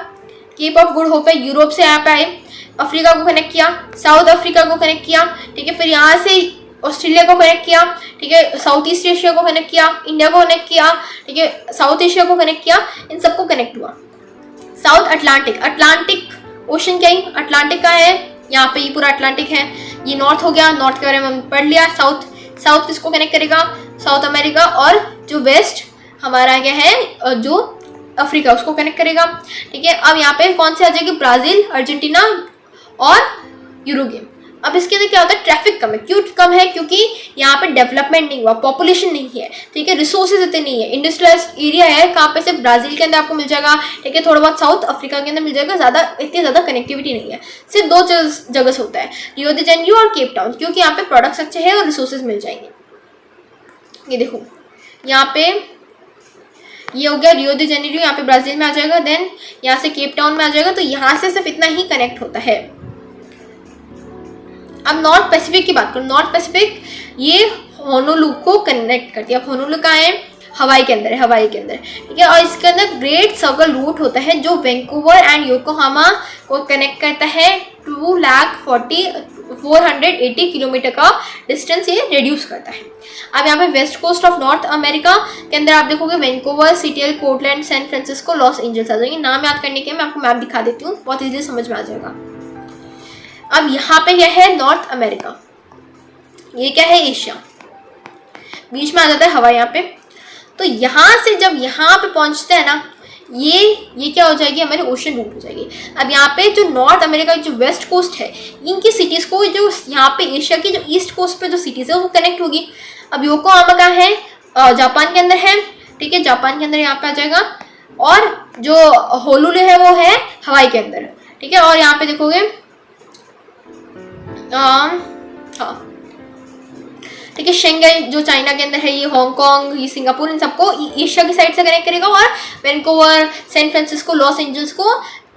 केप ऑफ गुड होप है, यूरोप से यहाँ पे आए, अफ्रीका को कनेक्ट किया, साउथ अफ्रीका को कनेक्ट किया, ठीक है, फिर यहाँ से ऑस्ट्रेलिया को कनेक्ट किया, ठीक है, साउथ ईस्ट एशिया को कनेक्ट किया, इंडिया को कनेक्ट किया, ठीक है, साउथ एशिया को कनेक्ट किया, इन सबको कनेक्ट हुआ। साउथ अटलांटिक, अटलांटिक ओशन क्या है, अटलांटिक का है, यहाँ पे ये पूरा अटलांटिक है। ये नॉर्थ हो गया, नॉर्थ के बारे में हम पढ़ लिया। साउथ किसको कनेक्ट करेगा, साउथ अमेरिका, और जो वेस्ट हमारा क्या है, जो अफ्रीका, उसको कनेक्ट करेगा, ठीक है। अब यहाँ पे कौन से आ जाएगी, ब्राज़ील, अर्जेंटीना और यूरुग्वे। अब इसके अंदर क्या होता है, ट्रैफिक कम है। क्यों कम है? क्योंकि यहाँ पे डेवलपमेंट नहीं हुआ, पॉपुलेशन नहीं है, ठीक है, रिसोर्सेज इतने नहीं है, इंडस्ट्रियलाइज एरिया है। कहाँ पे, सिर्फ ब्राज़ील के अंदर आपको मिल जाएगा, ठीक है, थोड़ा बहुत साउथ अफ्रीका के अंदर मिल जाएगा, ज़्यादा इतनी ज़्यादा कनेक्टिविटी नहीं है। सिर्फ दो जगह से होता है, रियो डी जेनेरियो और केप टाउन, क्योंकि यहाँ पे प्रोडक्ट्स अच्छे हैं और रिसोर्सेज मिल जाएंगे। ये देखो यहाँ पे ये हो गया रियो डी जेनेरियो, यहाँ पे ब्राज़ील में आ जाएगा, देन यहाँ से केप टाउन में आ जाएगा। तो यहाँ से सिर्फ इतना ही कनेक्ट होता है। अब नॉर्थ पैसिफिक की बात करूँ, नॉर्थ पैसिफिक ये होनोलुलु को कनेक्ट करती है। अब होनोलुलु कहाँ है, हवाई के अंदर है, हवाई के अंदर, ठीक है। और इसके अंदर ग्रेट सर्कल रूट होता है जो वैंकूवर एंड योकोहामा को कनेक्ट करता है। 2,480 किलोमीटर का डिस्टेंस ये रिड्यूस करता है। अब यहाँ पे west coast of North America के अंदर आप देखोगे Vancouver, Seattle, Portland, San Francisco, Los Angeles आ जाएंगे। नाम याद करने के मैं आपको मैप दिखा देती हूँ, बहुत ईजिली समझ में आ जाएगा। अब यहाँ पे क्या है, नॉर्थ अमेरिका, ये क्या है, एशिया, बीच में आ जाता है हवा यहाँ पे। तो यहाँ से जब यहाँ पे पहुँचते हैं ना, ये क्या हो जाएगी, हमारी ओशन रूट हो जाएगी। अब यहाँ पे जो नॉर्थ अमेरिका की जो वेस्ट कोस्ट है, इनकी सिटीज़ को जो यहाँ पे एशिया की जो ईस्ट कोस्ट पे जो सिटीज़ है वो कनेक्ट होगी। अब योकोहामा कहाँ है, जापान के अंदर है, ठीक है, जापान के अंदर यहाँ पे आ जाएगा। और जो होनोलुलु है वो है हवाई के अंदर, ठीक है। और यहाँ पे देखोगे हाँ ठीक है, शेंघाई जो चाइना के अंदर है, ये हांगकांग, ये सिंगापुर, इन सबको एशिया की साइड से कनेक्ट करेगा। और Vancouver, San Francisco, Los Angeles को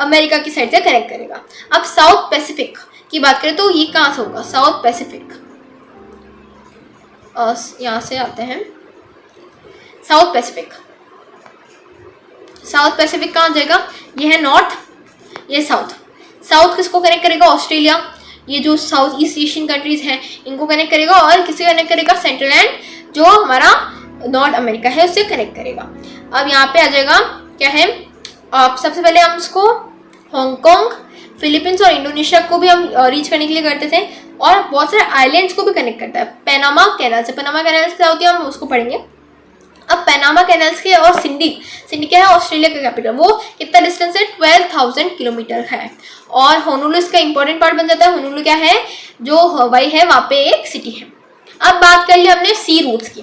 अमेरिका की साइड से कनेक्ट करेगा। अब साउथ पैसिफिक की बात करें तो ये कहाँ से होगा, साउथ पैसिफिक, यहाँ से आते हैं साउथ पैसिफिक। साउथ पैसिफिक कहाँ जाएगा, ये है नॉर्थ, ये साउथ। साउथ किसको कनेक्ट करेगा, ऑस्ट्रेलिया, ये जो साउथ ईस्ट एशियन कंट्रीज हैं इनको कनेक्ट करेगा। और किसे कनेक्ट करेगा, सेंट्रल एंड जो हमारा नॉर्थ अमेरिका है उससे कनेक्ट करेगा। अब यहाँ पे आ जाएगा क्या है, सबसे पहले हम इसको हांगकांग, फिलीपींस और इंडोनेशिया को भी हम रीच करने के लिए करते थे। और बहुत सारे आइलैंड्स को भी कनेक्ट करता है पैनामा कैनाल से। पैनामा कैनाल से क्या होती है हम उसको पढ़ेंगे। अब पैनामा कैनाल्स के और सिडनी क्या है, ऑस्ट्रेलिया का कैपिटल, वो कितना डिस्टेंस है, 12,000 किलोमीटर है। और होनोलुलु इसका इंपॉर्टेंट पार्ट बन जाता है। होनोलुलु क्या है, जो हवाई है वहाँ पे एक सिटी है। अब बात कर ली हमने सी रूट्स की,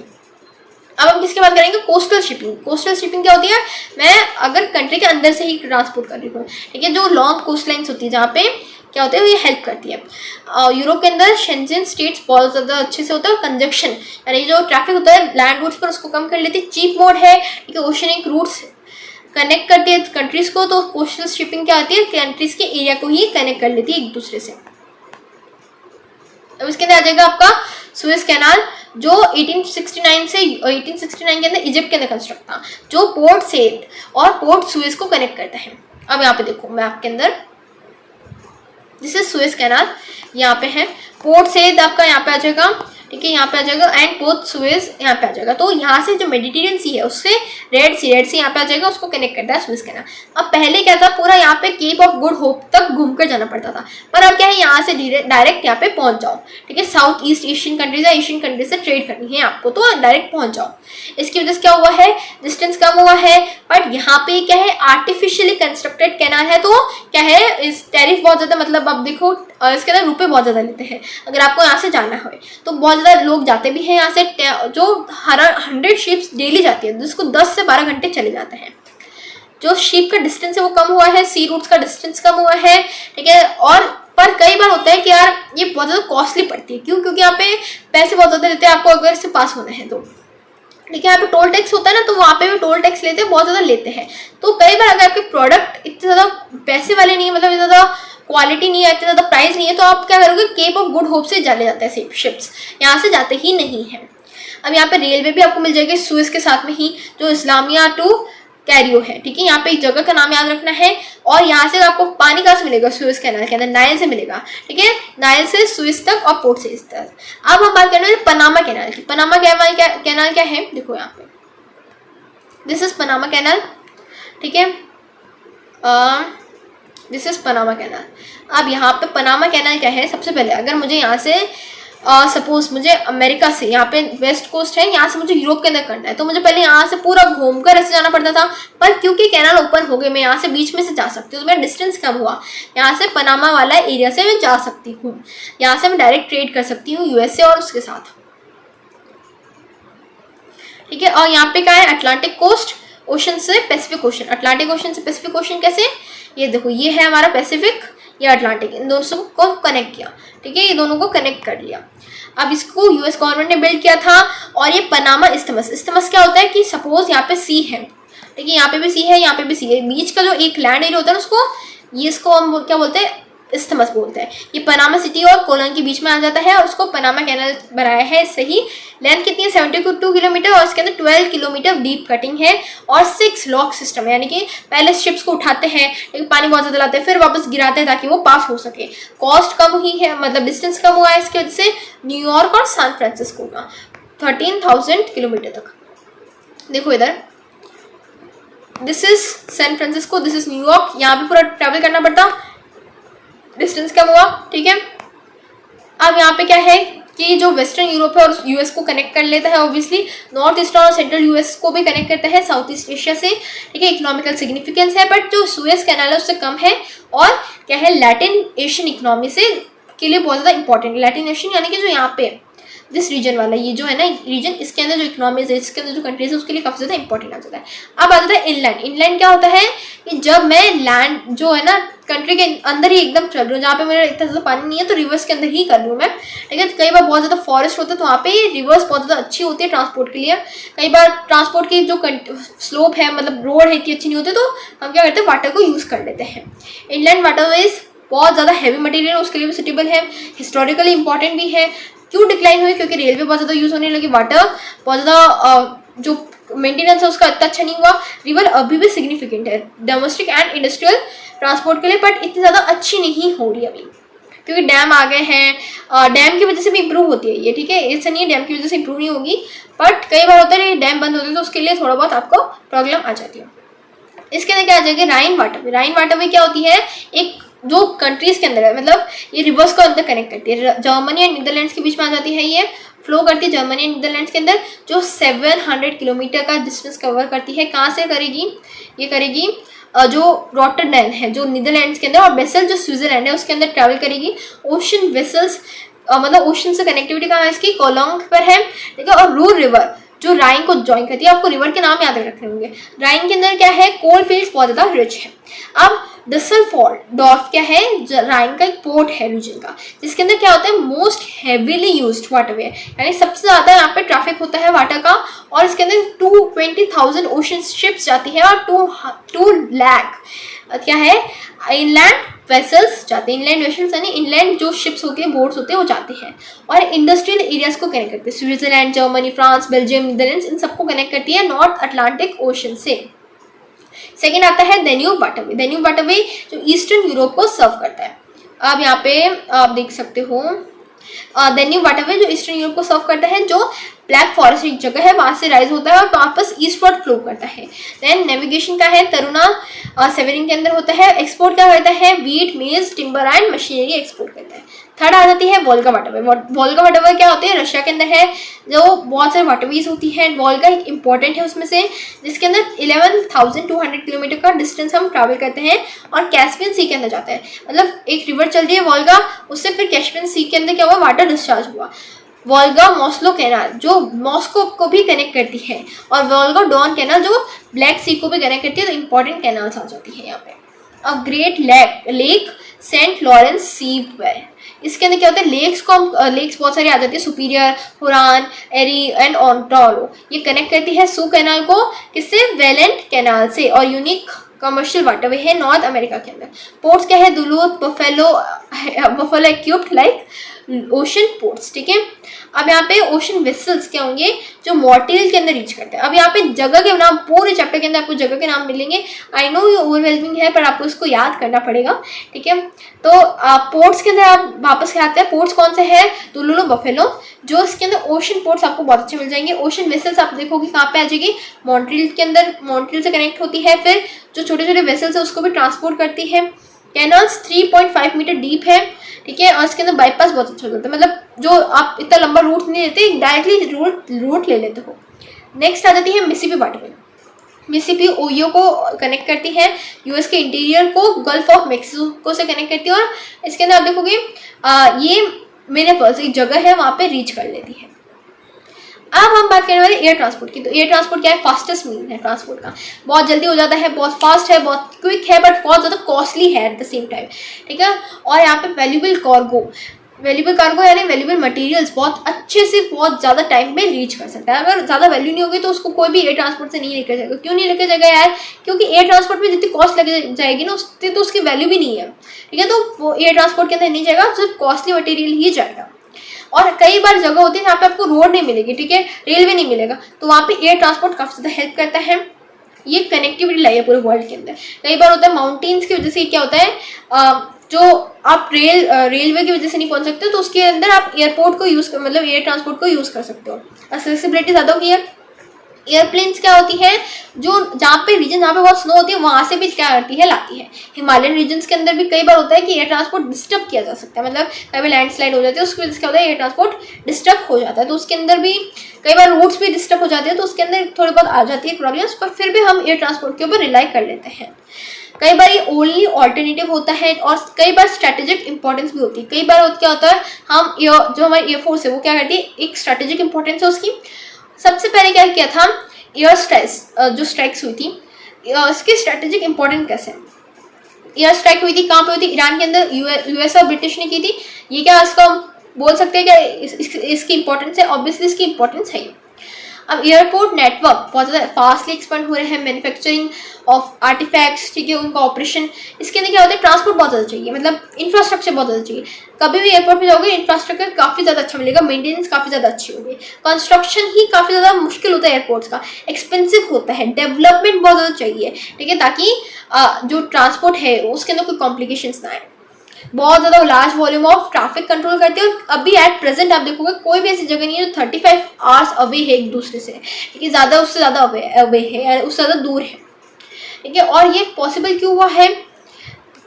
अब हम किसकी बात करेंगे, कोस्टल शिपिंग। कोस्टल शिपिंग क्या होती है, मैं अगर कंट्री के अंदर से ही ट्रांसपोर्ट कर रही हूँ, ठीक है, जो लॉन्ग कोस्ट लाइन्स होती है जहाँ पे क्या होता है, ये हेल्प करती है। यूरोप के अंदर शेंजन स्टेट्स बहुत ज़्यादा अच्छे से होता है, और कंजक्शन यानी जो ट्रैफिक होता है लैंड रूट्स पर उसको कम कर लेती है। चीप मोड है, ठीक है, ओशनिक रूट्स कनेक्ट करती है कंट्रीज को, तो कोस्टल शिपिंग क्या होती है, कंट्रीज के एरिया को ही कनेक्ट कर लेती है एक दूसरे से। अब इसके अंदर आ जाएगा आपका सुएज कैनाल, जो 1869 से 1869 के अंदर इजिप्ट के अंदर कंस्ट्रक्ट था, जो पोर्ट सेड और पोर्ट सुएज को कनेक्ट करता है। अब यहाँ पे देखो मैप के अंदर, दिस इज सुएज कैनाल, यहाँ पे है पोर्ट सेड आपका यहाँ पे आ जाएगा, ठीक है, यहाँ पे आ जाएगा, एंड पोर्ट सुएज यहाँ पे आ जाएगा। तो यहाँ से जो मेडिटेरियन सी है उससे रेड सी यहाँ पे आ जाएगा, उसको कनेक्ट करता है सुएज कैनाल। अब पहले क्या था, पूरा यहाँ पे केप ऑफ गुड होप तक घूमकर जाना पड़ता था, पर अब क्या है, यहाँ से डायरेक्ट यहाँ पे पहुंच जाओ, ठीक है। साउथ ईस्ट एशियन कंट्रीज या एशियन कंट्रीज से ट्रेड करनी है आपको, तो डायरेक्ट पहुंच जाओ। इसकी वजह से क्या हुआ है, डिस्टेंस कम हुआ है, बट यहाँ पे क्या है, आर्टिफिशियली कंस्ट्रक्टेड कैनाल है, तो क्या है, इस टैरिफ बहुत ज्यादा, मतलब अब देखो इसके अंदर रुपए बहुत ज्यादा लेते हैं अगर आपको यहाँ से जाना हो, तो बहुत ज्यादा लोग जाते भी हैं यहाँ से, जो 100 शिप्स डेली जाती है, जिसको 10 से 12 घंटे चले जाते हैं। जो शिप का डिस्टेंस है वो कम हुआ है, सी रूट्स का डिस्टेंस कम हुआ है, ठीक है। और पर कई बार होता है कि यार ये बहुत ज्यादा कॉस्टली पड़ती है, क्यों, क्योंकि यहाँ पे पैसे बहुत ज्यादा लेते हैं आपको अगर इससे पास होना है तो, ठीक है। यहाँ पे टोल टैक्स होता है ना, तो वहाँ पे भी टोल टैक्स लेते हैं, बहुत ज़्यादा लेते हैं। तो कई बार अगर आपके प्रोडक्ट इतने ज़्यादा पैसे वाले नहीं है, मतलब इतना ज़्यादा क्वालिटी नहीं है, इतना ज़्यादा प्राइस नहीं है, तो आप क्या करोगे, केप ऑफ गुड होप से चले जाते हैं शिप्स, यहाँ से जाते ही नहीं है। अब यहाँ पे रेलवे भी आपको मिल जाएगी सुएज के साथ में ही, जो इस्लामिया टू कैरियो है, ठीक है। यहाँ पे एक जगह का नाम याद रखना है। और यहाँ से आपको पानी कहाँ से मिलेगा, सुएज कैनाल के अंदर, नाइल से मिलेगा, ठीक है, नाइल से सुएज तक और पोर्ट से इस तक। अब हम बात करने वाले पनामा कैनाल की। पनामा कैनाल क्या है, देखो यहाँ पे, दिस इज पनामा कैनाल, ठीक है, दिस इज पनामा कैनाल। अब यहाँ पे पनामा कैनाल क्या है, सबसे पहले अगर मुझे यहाँ से सपोज मुझे अमेरिका से, यहाँ पे वेस्ट कोस्ट है, यहाँ से मुझे यूरोप के अंदर करना है, तो मुझे पहले यहाँ से पूरा घूमकर ऐसे जाना पड़ता था, पर क्योंकि कैनाल ओपन हो गए, मैं यहाँ से बीच में से जा सकती हूँ, तो मेरा डिस्टेंस कम हुआ, यहाँ से पनामा वाला एरिया से मैं जा सकती हूँ, यहाँ से मैं डायरेक्ट ट्रेड कर सकती हूँ यूएसए और उसके साथ, ठीक है। और यहाँ पे क्या है, अटलांटिक कोस्ट ओशन से पैसिफिक ओशन, अटलांटिक ओशन से पैसिफिक ओशन कैसे, ये देखो, ये है हमारा पैसिफिक, ये अटलांटिक, इन दोनों को कनेक्ट किया, ठीक है, ये दोनों को कनेक्ट कर लिया। अब इसको यूएस गवर्नमेंट ने बिल्ड किया था। और ये पनामा इस्थमस, इस्थमस क्या होता है कि सपोज यहाँ पे सी है, ठीक है, यहाँ पे भी सी है, यहाँ पे भी सी है, बीच का जो एक लैंड एरिया होता है उसको, ये इसको हम क्या बोलते हैं, इस्थमस बोलते हैं। ये पनामा सिटी और कोलन के बीच में आ जाता है, और उसको पनामा कैनाल बनाया है। सही लेंथ कितनी है, 72 किलोमीटर, और इसके अंदर 12 किलोमीटर डीप कटिंग है, और 6 लॉक सिस्टम है, यानी कि पहले शिप्स को उठाते हैं, लेकिन पानी बहुत ज़्यादा लाते हैं, फिर वापस गिराते हैं ताकि वो पास हो सके। कॉस्ट कम हुई है, मतलब डिस्टेंस कम हुआ है इसकी वजह से, न्यूयॉर्क और सैन फ्रांसिस्को का 13,000 किलोमीटर तक। देखो इधर, this is San Francisco, this is New York, यहाँ पे पूरा ट्रैवल करना पड़ता, डिस्टेंस कम हुआ, ठीक है। अब यहाँ पे क्या है कि जो वेस्टर्न यूरोप है और यूएस को कनेक्ट कर लेता है, ऑब्वियसली नॉर्थ ईस्टर्न और सेंट्रल यूएस को भी कनेक्ट करता है साउथ ईस्ट एशिया से, ठीक है। इकोनॉमिकल सिग्निफिकेंस है, बट जो सुएज कैनाल है उससे कम है, और क्या है, लैटिन एशियन इकोनॉमी से के लिए बहुत ज़्यादा इंपॉर्टेंट। लैटिन एशियन यानी कि जो यहाँ पे दिस रीजन वाला, ये जो है ना रीजन, इसके अंदर जो इकोनॉमीज है, इसके अंदर जो कंट्रीज है, उसके लिए काफ़ी ज़्यादा इंपॉर्टेंट आ जाता है। अब आ जाता है इनलैंड। इनलैंड क्या होता है कि जब मैं लैंड जो है ना कंट्री के अंदर ही एकदम चल रही हूँ, जहाँ पे मेरा इतना ज़्यादा पानी नहीं है, तो रिवर्स के अंदर ही कर रही हूँ मैं, ठीक है। कई बार बहुत ज़्यादा फॉरेस्ट होता है, तो वहाँ पे रिवर्स बहुत ज़्यादा अच्छी होती है ट्रांसपोर्ट के लिए। कई बार ट्रांसपोर्ट की जो स्लोप है, मतलब रोड है, इतनी अच्छी नहीं होती, तो हम क्या करते हैं, वाटर को यूज़ कर लेते हैं। इनलैंड वाटरवेज बहुत ज़्यादा हैवी मटेरियल है, उसके लिए भी सुटेबल है, हिस्टोरिकली इंपॉर्टेंट भी है। क्यों डिक्लाइन हुई, क्योंकि रेलवे बहुत ज़्यादा यूज़ होने लगी, वाटर बहुत ज़्यादा जो मेंटेनेंस है उसका इतना अच्छा नहीं हुआ। रिवर अभी भी सिग्निफिकेंट है डोमेस्टिक एंड इंडस्ट्रियल ट्रांसपोर्ट के लिए, बट इतनी ज़्यादा अच्छी नहीं हो रही अभी, क्योंकि डैम आ गए हैं। डैम की वजह से भी इंप्रूव होती है ये, ठीक है, ऐसा नहीं है डैम की वजह से इंप्रूव नहीं होगी, बट कई बार होता है डैम बंद होते हैं, तो उसके लिए थोड़ा बहुत आपको प्रॉब्लम आ जाती है। इसके अंदर क्या आ जाएगी, राइन वाटरवे। राइन वाटरवे क्या होती है, एक जो कंट्रीज के अंदर है, मतलब ये रिवर्स को अंदर कनेक्ट करती है, जर्मनी एंड नीदरलैंड्स के बीच में आ जाती है, ये फ्लो करती है जर्मनी एंड नीदरलैंड्स के अंदर, जो 700 किलोमीटर का डिस्टेंस कवर करती है। कहाँ से करेगी, ये करेगी जो रॉटरडैम है जो नीदरलैंड्स के अंदर, और बेसल जो स्विट्जरलैंड है उसके अंदर ट्रैवल करेगी। ओशन वेसल्स मतलब ओशन से कनेक्टिविटी कहाँ है इसकी, कोलोंग पर है, ठीक है। और रूर रिवर जो राइन को ज्वाइन करती है। आपको रिवर के नाम याद रखने होंगे। राइन के अंदर क्या है, कोल फील्ड्स बहुत ज़्यादा रिच है। अब डसलडॉर्फ क्या है, राइन का एक पोर्ट है रीजन का, जिसके अंदर क्या होता है, मोस्ट हैवीली यूज्ड वाटरवे, यानी सबसे ज़्यादा यहाँ पे ट्रैफिक होता है वाटर का, और इसके अंदर 220,000 ओशन शिप्स जाती है और 2 लाख क्या है इनलैंड वेसल्स जाते हैं। इनलैंड वेसल्स यानी इनलैंड जो शिप्स होती है, बोट्स होते हैं, वो जाते हैं और इंडस्ट्रियल एरियाज को कनेक्ट करते हैं। Switzerland, Germany, France, Belgium, Netherlands, इन सबको कनेक्ट करती है नॉर्थ अटलांटिक ओशन से। सेकेंड आता है डेन्यूब वाटरवे। डेन्यूब वाटरवे जो ईस्टर्न यूरोप को सर्व करता है। अब यहाँ पे आप देख सकते हो डेन्यूब वाटरवे जो ईस्टर्न यूरोप को सर्व करता है, जो ब्लैक फॉरेस्ट एक जगह है, वहाँ से राइज होता है और वापस ईस्टवर्ड फ्लो करता है। देन नेविगेशन का है, तरुणा सेवेरिन के अंदर होता है। एक्सपोर्ट क्या करता है, वीट, मेज, टिम्बर एंड मशीनरी एक्सपोर्ट करता है। थर्ड आ जाती है वोल्गा वाटरवे। वोल्गा वाटरवे क्या होती है, रशिया के अंदर है, जो बहुत सारे वाटरवेज होती हैं। वोल्गा एक इंपॉर्टेंट है उसमें से, जिसके अंदर 11,200 किलोमीटर का डिस्टेंस हम ट्रैवल करते हैं और कैस्पियन सी के अंदर जाता है। मतलब एक रिवर चल रही है वोल्गा, उससे फिर कैस्पियन सी के अंदर क्या हुआ, वाटर डिस्चार्ज हुआ। वोल्गा मॉस्लो कैनाल जो मॉस्को को भी कनेक्ट करती है, और वोल्गा डॉन कैनाल जो ब्लैक सी को भी कनेक्ट करती है। तो इंपॉर्टेंट कैनाल्स आ जाती है यहाँ पे। और ग्रेट लेक सेंट लॉरेंस सी वे, इसके अंदर क्या होता है, लेक्स बहुत सारी आ जाती है, सुपीरियर, हुरान, एरी एंड ऑन्टारो। ये कनेक्ट करती है सू कैनाल को किससे, वेलेंट कैनाल से, और यूनिक कमर्शियल वाटरवे है नॉर्थ अमेरिका के अंदर। पोर्ट्स क्या है, Duluth, Buffalo equipped like ocean ports. ठीक है। अब यहाँ पे ओशन वेसल्स क्या होंगे, जो मॉर्टेल के अंदर रीच करते हैं। अब यहाँ पे जगह के नाम, पूरे चैप्टर के अंदर आपको जगह के नाम मिलेंगे। आई नो ये ओवरवेलमिंग है, पर आपको इसको याद करना पड़ेगा। ठीक है। तो पोर्ट्स के अंदर आप वापस क्या आते हैं, पोर्ट्स कौन से है, दुलुलु, बफेलो, जो इसके अंदर ओशन पोर्ट्स आपको बहुत अच्छे मिल जाएंगे। ओशन वेसल्स आप देखोगे कहाँ पे आ जाएगी, मॉन्ट्रियल के अंदर, मॉन्ट्रियल से कनेक्ट होती है, फिर जो छोटे छोटे वेसल्स है उसको भी ट्रांसपोर्ट करती है। कैनल्स 3.5 मीटर डीप है। ठीक है। और इसके अंदर बाईपास बहुत अच्छा होता है, मतलब जो आप इतना लंबा रूट नहीं लेते, डायरेक्टली रूट ले लेते हो। नेक्स्ट आ जाती है मिसिसिपी वाटरवे। मिसिसिपी ओहियो को कनेक्ट करती है, यूएस के इंटीरियर को गल्फ ऑफ मेक्सिको से कनेक्ट करती है, और इसके अंदर आप देखोगे ये मिनेपोलिस एक जगह है, वहाँ पे रीच कर लेती है। अब हम बात करने वाले एयर ट्रांसपोर्ट की। तो एयर ट्रांसपोर्ट क्या है, फास्टेस्ट मीन है ट्रांसपोर्ट का, बहुत जल्दी हो जाता है, बहुत फास्ट है, बहुत क्विक है, बट बहुत ज़्यादा कॉस्टली है एट द सेम टाइम। ठीक है। और यहाँ पे वैल्यूबल कार्गो यानी वैल्यूबल मटेरियल्स बहुत अच्छे से बहुत ज़्यादा टाइम में रीच कर सकता है। अगर ज़्यादा वैल्यू नहीं होगी तो उसको कोई भी एयर ट्रांसपोर्ट से नहीं लेकर जाएगा। क्यों नहीं लेकर जाएगा यार, क्योंकि एयर ट्रांसपोर्ट में जितनी कॉस्ट लग जाएगी ना, उससे तो उसकी वैल्यू भी नहीं है। ठीक है। तो वो एयर ट्रांसपोर्ट के अंदर नहीं जाएगा, सिर्फ कॉस्टली मटेरियल ही जाएगा। और कई बार जगह होती है जहाँ पे आपको रोड नहीं मिलेगी, ठीक है, रेलवे नहीं मिलेगा, तो वहाँ पे एयर ट्रांसपोर्ट काफ़ी ज़्यादा हेल्प करता है। ये कनेक्टिविटी लाई है पूरे वर्ल्ड के अंदर। कई बार होता है माउंटेन्स की वजह से क्या होता है, जो आप रेलवे की वजह से नहीं पहुँच सकते, तो उसके अंदर आप एयरपोर्ट को मतलब एयर ट्रांसपोर्ट को यूज़ कर सकते हो। एक्सेसिबिलिटी ज़्यादा होगी है। एयरप्लेन्स क्या होती है, जो जहाँ पे बहुत स्नो होती है वहाँ से भी क्या करती है, लाती है। हिमालयन रीजन्स के अंदर भी कई बार होता है कि एयर ट्रांसपोर्ट डिस्टर्ब किया जा सकता है, मतलब कभी लैंडस्लाइड हो जाती है, उसकी वजह से क्या होता है, एयर ट्रांसपोर्ट डिस्टर्ब हो जाता है। तो उसके अंदर भी कई बार रूट्स भी डिस्टर्ब हो जाते हैं, तो उसके अंदर थोड़ी बहुत आ जाती है प्रॉब्लम्स, पर फिर भी हम एयर ट्रांसपोर्ट के ऊपर रिलाई कर लेते हैं। कई बार ये ओनली ऑल्टरनेटिव होता है, और कई बार स्ट्रैटेजिक इंपॉर्टेंस भी होती है। कई बार क्या होता है, हम जो हमारी एयरफोर्स है वो क्या करती है, एक स्ट्रैटेजिक इंपॉर्टेंस है उसकी। सबसे पहले क्या किया था, एयर जो स्ट्राइक्स हुई थी, इसकी स्ट्रैटेजिक इंपॉर्टेंस कैसे है। एयर स्ट्राइक हुई थी, कहाँ पे हुई थी, ईरान के अंदर, यूएस और ब्रिटिश ने की थी। ये क्या इसका बोल सकते हैं क्या, इसकी इंपॉर्टेंस है, ऑब्वियसली इसकी इंपॉर्टेंस है। अब एयरपोर्ट नेटवर्क बहुत ज़्यादा फास्टली एक्सपेंड हो रहे हैं, मैन्युफैक्चरिंग ऑफ आर्टिफैक्ट्स, ठीक है, उनका ऑपरेशन, इसके अंदर क्या होता है, ट्रांसपोर्ट बहुत ज़्यादा चाहिए, मतलब इंफ्रास्ट्रक्चर बहुत ज़्यादा चाहिए। कभी भी एयरपोर्ट पे जाओगे इंफ्रास्ट्रक्चर काफ़ी ज़्यादा अच्छा मिलेगा, मेंटेनेंस काफ़ी ज़्यादा अच्छी होगी, कंस्ट्रक्शन ही काफ़ी ज़्यादा मुश्किल होता है एयरपोर्ट्स का, एक्सपेंसिव होता है, डेवलपमेंट बहुत ज़्यादा चाहिए, ठीक है, ताकि जो ट्रांसपोर्ट है उसके अंदर कोई कॉम्प्लिकेशंस ना आए। बहुत ज़्यादा large volume of traffic control करते हैं, और अभी एट प्रेजेंट आप देखोगे कोई भी ऐसी जगह नहीं है जो 35 आवर्स अवे है एक दूसरे से, ठीक है, ज़्यादा उससे ज़्यादा अवे है या उससे ज़्यादा दूर है, ठीक है। और ये पॉसिबल क्यों हुआ है,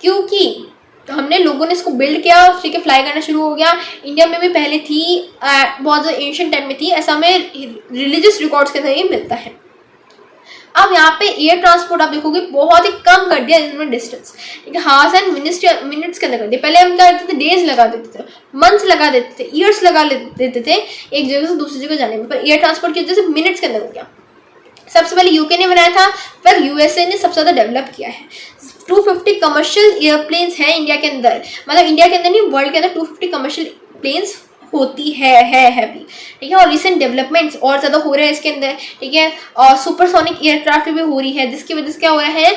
क्योंकि हमने लोगों ने इसको बिल्ड किया, ठीक है, फ्लाई करना शुरू हो गया। इंडिया में भी पहले थी, बहुत ज़्यादा एंशिएंट टाइम में थी, ऐसा हमें रिलीजियस रिकॉर्ड्स के अंदर ही मिलता है। अब यहाँ पे एयर ट्रांसपोर्ट आप देखोगे बहुत ही कम कर दिया इन्होंने डिस्टेंस, ठीक है, हार्स एंड मिनट्स के अंदर कर दिया। पहले हम क्या करते थे, डेज लगा देते थे, मंथ्स लगा देते थे, ईयर्स लगा देते थे एक जगह से दूसरी जगह जाने में, पर एयर ट्रांसपोर्ट की वजह से मिनट्स के अंदर हो गया। सबसे पहले यूके ने बनाया था, पर यूएसए ने सबसे ज़्यादा डेवलप किया है। 250 कमर्शियल एयरप्लेन्स हैं इंडिया के अंदर, मतलब इंडिया के अंदर नहीं, वर्ल्ड के अंदर 250 कमर्शियल प्लेन्स होती है भी, ठीक है। और रिसेंट डेवलपमेंट्स और ज़्यादा हो रहे हैं इसके अंदर, ठीक है। और सुपरसोनिक एयरक्राफ्ट भी हो रही है, जिसकी वजह से क्या हो रहा है,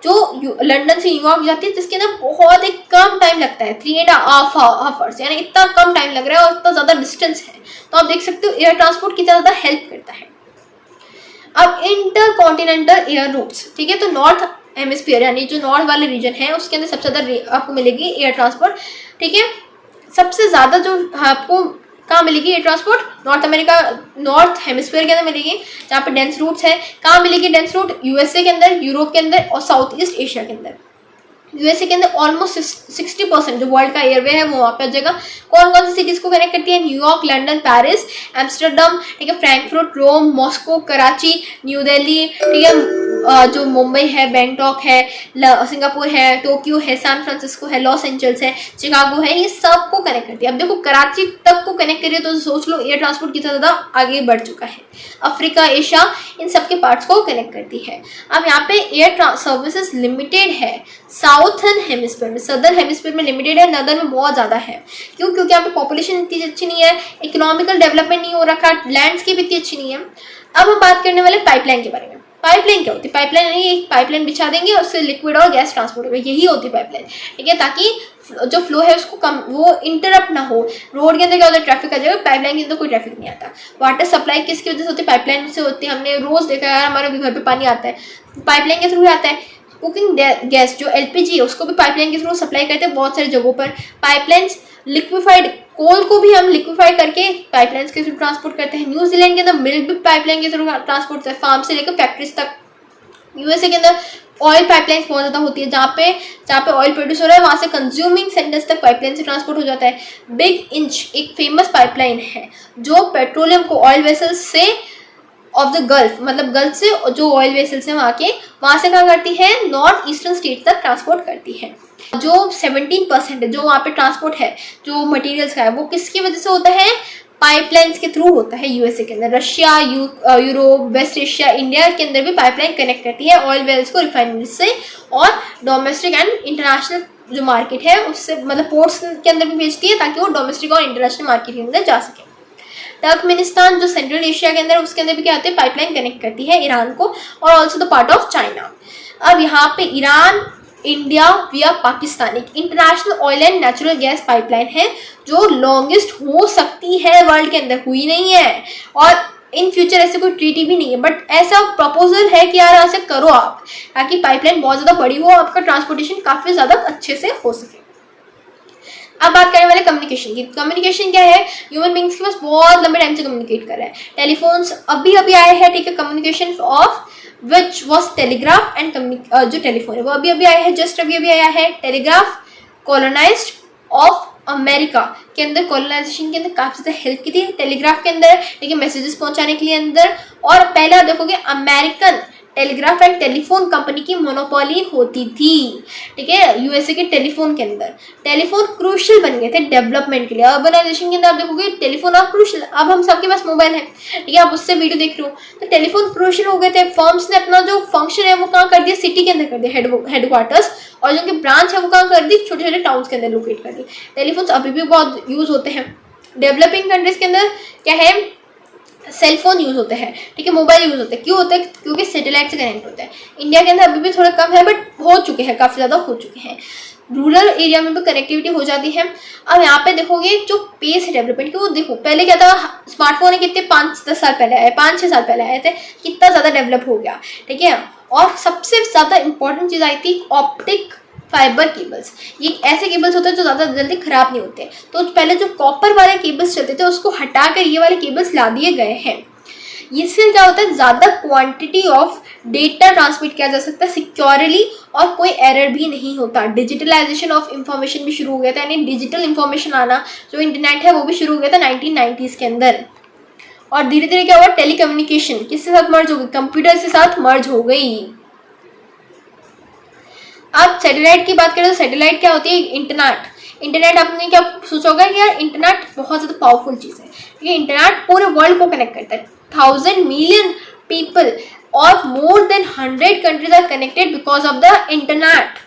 जो लंदन से न्यूयॉर्क जाती है जिसके अंदर बहुत ही कम टाइम लगता है, 3.5 आवर्स, यानी इतना कम टाइम लग रहा है और इतना ज़्यादा डिस्टेंस है। तो आप देख सकते हो एयर ट्रांसपोर्ट कितना ज़्यादा हेल्प करता है। अब इंटर कॉन्टिनेंटल एयर रूट्स, ठीक है, तो नॉर्थ हेमिस्फीयर यानी जो नॉर्थ वाले रीजन है उसके अंदर सबसे ज़्यादा आपको मिलेगी एयर ट्रांसपोर्ट, ठीक है। सबसे ज़्यादा जो आपको कहाँ मिलेगी air transport, north America, north hemisphere के अंदर मिलेगी, जहाँ पे डेंस रूट्स है। कहाँ मिलेगी डेंस रूट, यूएसए के अंदर, यूरोप के अंदर और साउथ ईस्ट एशिया के अंदर। यूएसए के अंदर ऑलमोस्ट 60% जो वर्ल्ड का एयरवे है वो वहाँ पे जगह। कौन कौन सी सिटीज को कनेक्ट करती है, न्यूयॉर्क, लंदन, पेरिस, एम्स्टर्डम, ठीक है, फ्रैंकफर्ट, रोम, मॉस्को, कराची, न्यू दिल्ली, ठीक है, जो मुंबई है, बैंकॉक है, सिंगापुर है, टोक्यो है, सैन फ्रांसिस्को है, लॉस एंजल्स है, शिकागो है, ये सबको कनेक्ट करती है। अब देखो कराची तक को कनेक्ट करिए तो सोच लो एयर ट्रांसपोर्ट कितना ज़्यादा आगे बढ़ चुका है। अफ्रीका, एशिया, इन सब के पार्ट्स को कनेक्ट करती है। अब यहाँ पे एयर सर्विसेज लिमिटेड है साउथर्न हेमिस्फीयर में, सदर्न हेमिस्फीयर में लिमिटेड है, नॉर्दर्न में बहुत ज़्यादा है। क्यों? क्योंकि यहाँ पे पॉपुलेशन इतनी अच्छी नहीं है, इकोनॉमिकल डेवलपमेंट नहीं हो रखा, लैंडस्केप इतनी अच्छी नहीं है। अब हम बात करने वाले पाइपलाइन के बारे में। पाइपलाइन क्या होती है? पाइपलाइन यानी एक पाइपलाइन बिछा देंगे और उससे लिक्विड और गैस ट्रांसपोर्ट होगा, यही होती है पाइपलाइन, ठीक है, ताकि जो फ्लो है उसको कम, वो इंटरप्ट ना हो। रोड के अंदर क्या होता है, ट्रैफिक आ जाएगा, पाइपलाइन के अंदर कोई ट्रैफिक नहीं आता। वाटर सप्लाई किसकी वजह से होती है? पाइपलाइन से होती है। हमने रोज देखा है, हमारे भी घर पे पानी आता है, पाइपलाइन के थ्रू आता है। कुकिंग गैस जो एलपीजी है उसको भी पाइपलाइन के थ्रू सप्लाई करते हैं बहुत सारी जगहों पर। पाइपलाइंस लिक्विफाइड कोल को भी हम लिक्विफाई करके पाइपलाइंस के थ्रू ट्रांसपोर्ट करते हैं। न्यूजीलैंड के अंदर मिल्क भी पाइपलाइन के थ्रू ट्रांसपोर्ट होता है, फार्म से लेकर फैक्ट्रीज तक। यूएसए के अंदर ऑयल पाइपलाइंस बहुत ज़्यादा होती है, जहाँ पे ऑयल प्रोड्यूस हो रहा है वहाँ से कंज्यूमिंग सेंटर्स तक पाइपलाइन से ट्रांसपोर्ट हो जाता है। बिग इंच एक फेमस पाइपलाइन है जो पेट्रोलियम को ऑयल वेसल्स से ऑफ द गल्फ, मतलब गल्फ से जो ऑयल वेसल्स हैं वहाँ से क्या करती है, नॉर्थ ईस्टर्न स्टेट तक ट्रांसपोर्ट करती है। जो 17% है जो वहाँ पे ट्रांसपोर्ट है जो मटेरियल्स का है वो किसकी वजह से होता है? पाइपलाइंस के थ्रू होता है। यूएसए के अंदर, Russia, Europe, west Asia, India के अंदर भी पाइपलाइन कनेक्ट करती है ऑयल वेल्स को रिफाइनरी से, और डोमेस्टिक एंड इंटरनेशनल जो मार्केट है उससे, मतलब पोर्ट्स के अंदर भी भेजती है ताकि वो डोमेस्टिक और इंटरनेशनल मार्केट के अंदर जा सके। टर्कमेनिस्तान जो सेंट्रल एशिया के अंदर, उसके अंदर भी क्या होते हैं, पाइपलाइन कनेक्ट करती है ईरान को, और also the part of China. अब यहाँ पे ईरान, इंडिया विया पाकिस्तान एक international oil and natural gas pipeline है जो लॉन्गेस्ट हो सकती है वर्ल्ड के अंदर, हुई नहीं है और इन फ्यूचर ऐसे कोई ट्रीटी भी नहीं है, बट ऐसा प्रपोजल है कि यार ऐसे करो आप, ताकि पाइपलाइन बहुत ज़्यादा बड़ी हो, आपका ट्रांसपोर्टेशन काफ़ी ज़्यादा अच्छे से हो सके। अब बात करने वाले कम्युनिकेशन की। कम्युनिकेशन क्या है? ह्यूमन बींग्स के पास बहुत लंबे टाइम से कम्युनिकेट कर रहे हैं। टेलीफोन्स अभी अभी आए हैं, ठीक है, communication of which was telegraph and जो टेलीफोन है वो अभी अभी आया है, जस्ट अभी अभी आया है। टेलीग्राफ कॉलोनाइज्ड ऑफ अमेरिका के अंदर, कॉलोनाइजेशन के अंदर काफ़ी ज़्यादा हेल्प की थी टेलीग्राफ के अंदर, ठीक है, मैसेजेस पहुंचाने के लिए अंदर। और पहले आप देखोगे American telegraph and telephone company की मोनोपोली होती थी, ठीक है, यूएसए के टेलीफोन के अंदर। टेलीफोन क्रूशियल बन गए थे डेवलपमेंट के लिए। अर्बनाइजेशन के अंदर आप देखोगे टेलीफोन अब क्रूशियल, अब हम सबके पास मोबाइल है, ठीक है, आप उससे वीडियो देख रहे हो, तो टेलीफोन क्रूशियल हो गए थे। फर्म्स ने अपना जो फंक्शन है वो कहाँ कर दिया, सिटी के अंदर कर दिया, हेडक्वार्टर्स, और जो कि ब्रांच है वो कहाँ कर दी, छोटे छोटे टाउन्स के अंदर लोकेट कर दी। टेलीफोन्स अभी भी बहुत यूज होते हैं। डेवलपिंग कंट्रीज के अंदर क्या है, सेलफोन यूज होते हैं, ठीक है, मोबाइल यूज होते हैं। क्यों होते हैं? क्योंकि सैटेलाइट से कनेक्ट होते हैं। इंडिया के अंदर अभी भी थोड़ा कम है, बट हो चुके हैं, काफ़ी ज़्यादा हो चुके हैं। रूरल एरिया में भी कनेक्टिविटी हो जाती है। अब यहाँ पे देखोगे जो पेस है डेवलपमेंट की, वो देखो पहले क्या था, स्मार्टफोन है कितने 5-10 साल पहले आए, 5-6 साल पहले आए थे, कितना ज़्यादा डेवलप हो गया, ठीक है। और सबसे ज़्यादा इंपॉर्टेंट चीज़ आई थी ऑप्टिक फाइबर केबल्स। ये ऐसे केबल्स होते हैं जो ज़्यादा जल्दी ख़राब नहीं होते, तो पहले जो कॉपर वाले केबल्स चलते थे उसको हटाकर ये वाले केबल्स ला दिए गए हैं। इससे क्या होता है, ज़्यादा क्वांटिटी ऑफ डेटा ट्रांसमिट किया जा सकता है सिक्योरली, और कोई एरर भी नहीं होता। डिजिटलाइजेशन ऑफ इंफॉर्मेशन भी शुरू हो गया था, यानी डिजिटल इंफॉर्मेशन आना, जो इंटरनेट है वो भी शुरू हो गया था 1990s के अंदर। और धीरे धीरे क्या हुआ, टेलीकम्युनिकेशन किसके साथ मर्ज हो गई, कंप्यूटर के साथ मर्ज हो गई। अब सैटेलाइट की बात करें तो सैटेलाइट क्या होती है, इंटरनेट। इंटरनेट आपने क्या सोचा होगा कि यार इंटरनेट बहुत ज़्यादा पावरफुल चीज़ है, ठीक है। इंटरनेट पूरे वर्ल्ड को कनेक्ट करता है, 1000 मिलियन पीपल और more than 100 countries are connected because of the internet.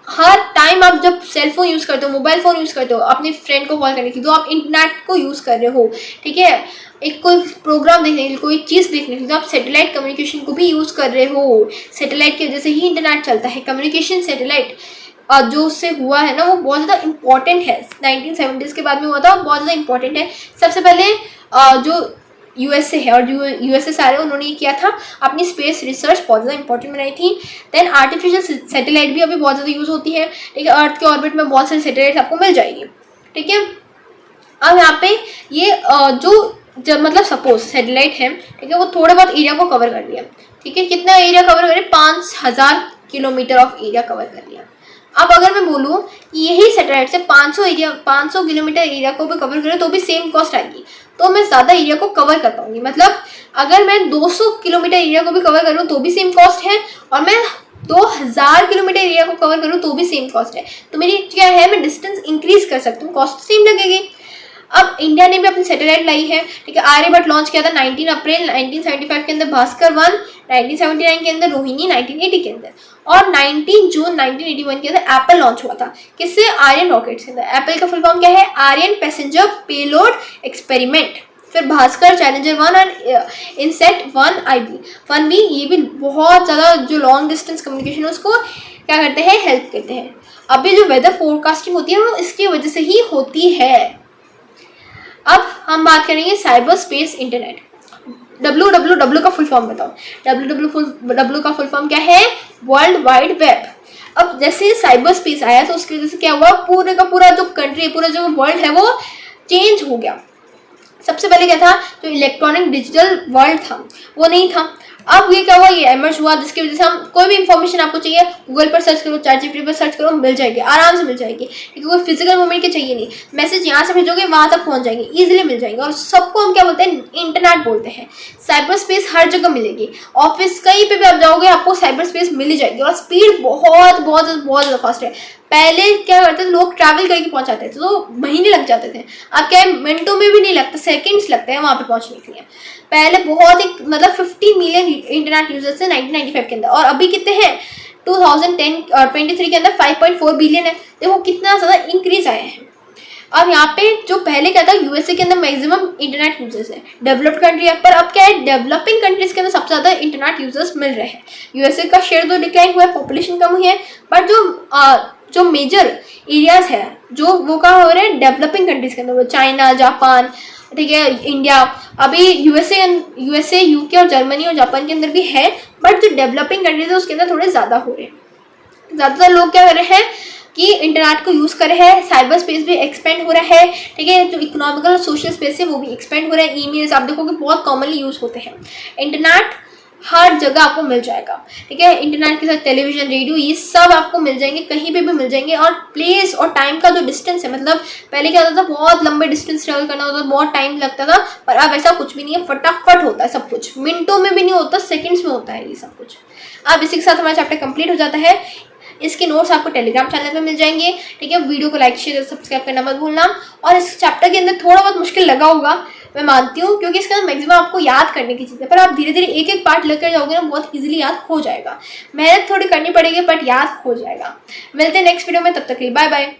हर टाइम आप जब सेल फोन यूज़ करते हो, मोबाइल फ़ोन यूज़ करते हो अपने फ्रेंड को कॉल करने के लिए, तो आप इंटरनेट को यूज़ कर रहे हो, ठीक है। एक कोई प्रोग्राम देखने के लिए, कोई चीज़ देखने के लिए, तो आप सैटेलाइट कम्युनिकेशन को भी यूज़ कर रहे हो। सैटेलाइट की वजह से ही इंटरनेट चलता है। कम्युनिकेशन सैटेलाइट जो उससे हुआ है ना, वो बहुत ज़्यादा इंपॉर्टेंट है। 1970s के बाद में हुआ था, बहुत ज़्यादा इंपॉर्टेंट है। सबसे पहले जो यूएसए है और यूएसए सारे उन्होंने ये किया था, अपनी स्पेस रिसर्च बहुत ज़्यादा इंपॉर्टेंट बनाई थी। देन आर्टिफिशियल सैटेलाइट भी अभी बहुत ज़्यादा यूज़ होती है, ठीक है। अर्थ के ऑर्बिट में बहुत सारी सैटेलाइट आपको मिल जाएगी, ठीक है। अब यहाँ पे ये जब मतलब सपोज सैटेलाइट है, ठीक है, वो थोड़े बहुत एरिया को कवर कर लिया, ठीक है। कितना एरिया कवर करे, 5000 किलोमीटर ऑफ एरिया कवर कर लिया। अब अगर मैं बोलूँ कि यही सैटेलाइट से 500 किलोमीटर एरिया को भी कवर करें तो भी सेम कॉस्ट आएगी, तो मैं ज़्यादा एरिया को कवर कर पाऊंगी। मतलब अगर मैं 200 किलोमीटर एरिया को भी कवर करूँ तो भी सेम कॉस्ट है, और मैं 2000 किलोमीटर एरिया को कवर करूँ तो भी सेम कॉस्ट है। तो मेरी क्या है, मैं डिस्टेंस इंक्रीज कर सकती हूँ, कॉस्ट सेम लगेगी। अब इंडिया ने भी अपनी सैटेलाइट लाई है, ठीक है। आर्यभट्ट लॉन्च किया था 19 अप्रैल 1975 के अंदर, भास्कर 1 1979 के अंदर, रोहिणी 1980 के अंदर, और 19 जून 1981 के अंदर एप्पल लॉन्च हुआ था। किससे, आर्यन रॉकेट के अंदर। एप्पल का फुल फॉर्म क्या है, आर्यन पैसेंजर पेलोड एक्सपेरिमेंट। फिर भास्कर, चैलेंजर 1 और इनसेट 1B, ये भी बहुत ज़्यादा जो लॉन्ग डिस्टेंस कम्युनिकेशन है उसको क्या करते हैं, हेल्प करते हैं। अभी जो वेदर फोरकास्टिंग होती है वो इसकी वजह से ही होती है। अब हम बात करेंगे साइबर स्पेस इंटरनेट। WWW का फुल फॉर्म बताओ। WWW का फुल फॉर्म क्या है, वर्ल्ड वाइड वेब। अब जैसे साइबर स्पेस आया तो उसकी वजह से क्या हुआ, पूरे का पूरा जो कंट्री, पूरा जो वर्ल्ड है वो चेंज हो गया। सबसे पहले क्या था, जो इलेक्ट्रॉनिक डिजिटल वर्ल्ड था वो नहीं था। अब ये क्या हुआ, ये एमर्ज हुआ, जिसकी वजह से हम कोई भी इंफॉर्मेशन आपको चाहिए गूगल पर सर्च करो, ChatGPT पर सर्च करो, मिल जाएगी, आराम से मिल जाएगी, ठीक है। कोई फिजिकल मूवमेंट के चाहिए नहीं, मैसेज यहाँ से भेजोगे वहाँ तक पहुँच जाएंगे, ईजिली मिल जाएंगे। और सबको हम क्या बोलते हैं, इंटरनेट बोलते हैं। साइबर स्पेस हर जगह मिलेगी, ऑफिस कहीं पे भी आप जाओगे आपको साइबर स्पेस मिल ही जाएगी, और स्पीड बहुत बहुत बहुत ज़्यादा फास्ट है। पहले क्या करते थे लोग, ट्रैवल करके पहुंचाते थे तो महीने लग जाते थे, अब क्या है, मिनटों में भी नहीं लगता, सेकंड्स लगते हैं वहां पे पहुंचने के लिए। पहले बहुत ही मतलब 50 मिलियन इंटरनेट यूजर्स थे 1995 के अंदर, और अभी कितने हैं 2023 के अंदर 5.4 बिलियन है। देखो कितना ज़्यादा इंक्रीज आया है। अब यहाँ पे जो पहले क्या था, यूएसए के अंदर मैक्सिमम इंटरनेट यूजर्स है, डेवलप्ड कंट्री है, पर अब क्या है, डेवलपिंग कंट्रीज के अंदर सबसे ज़्यादा इंटरनेट यूजर्स मिल रहे हैं। यूएसए का शेयर तो डिक्लाइन हुआ है, पॉपुलेशन कम हुई है, बट जो मेजर एरियाज है जो वो कहाँ हो रहे हैं, डेवलपिंग कंट्रीज के अंदर, वो चाइना, जापान, ठीक है, इंडिया। अभी यूएसए यूके और जर्मनी और जापान के अंदर भी है, बट जो डेवलपिंग कंट्रीज है उसके अंदर थोड़े ज़्यादा हो रहे हैं। ज़्यादातर लोग क्या कर रहे हैं कि इंटरनेट को यूज़ कर रहे हैं, साइबर स्पेस भी एक्सपेंड हो रहा है, ठीक है। जो इकोनॉमिकल और सोशल स्पेस है वो भी एक्सपेंड हो रहा है। ईमेल्स आप देखोगे बहुत कॉमनली यूज़ होते हैं। इंटरनेट हर जगह आपको मिल जाएगा, ठीक है। इंटरनेट के साथ टेलीविजन, रेडियो, ये सब आपको मिल जाएंगे, कहीं पे भी मिल जाएंगे। और प्लेस और टाइम का जो डिस्टेंस है, मतलब पहले क्या होता था, बहुत लंबे डिस्टेंस ट्रेवल करना होता था, बहुत टाइम लगता था, पर अब ऐसा कुछ भी नहीं है, फटाफट होता है सब कुछ, मिनटों में भी नहीं होता, सेकंड्स में होता है ये सब कुछ। अब इसी के साथ हमारा चैप्टर कंप्लीट हो जाता है। इसके नोट्स आपको टेलीग्राम चैनल पे मिल जाएंगे, ठीक है। वीडियो को लाइक, शेयर, सब्सक्राइब करना मत भूलना। और इस चैप्टर के अंदर थोड़ा बहुत मुश्किल लगा होगा, मैं मानती हूँ, क्योंकि इसका मैक्सिमम आपको याद करने की चीज़ है, पर आप धीरे धीरे एक एक पार्ट लेकर जाओगे ना, बहुत इजीली याद हो जाएगा। मेहनत थोड़ी करनी पड़ेगी बट याद हो जाएगा। मिलते हैं नेक्स्ट वीडियो में, तब तक के लिए बाय बाय।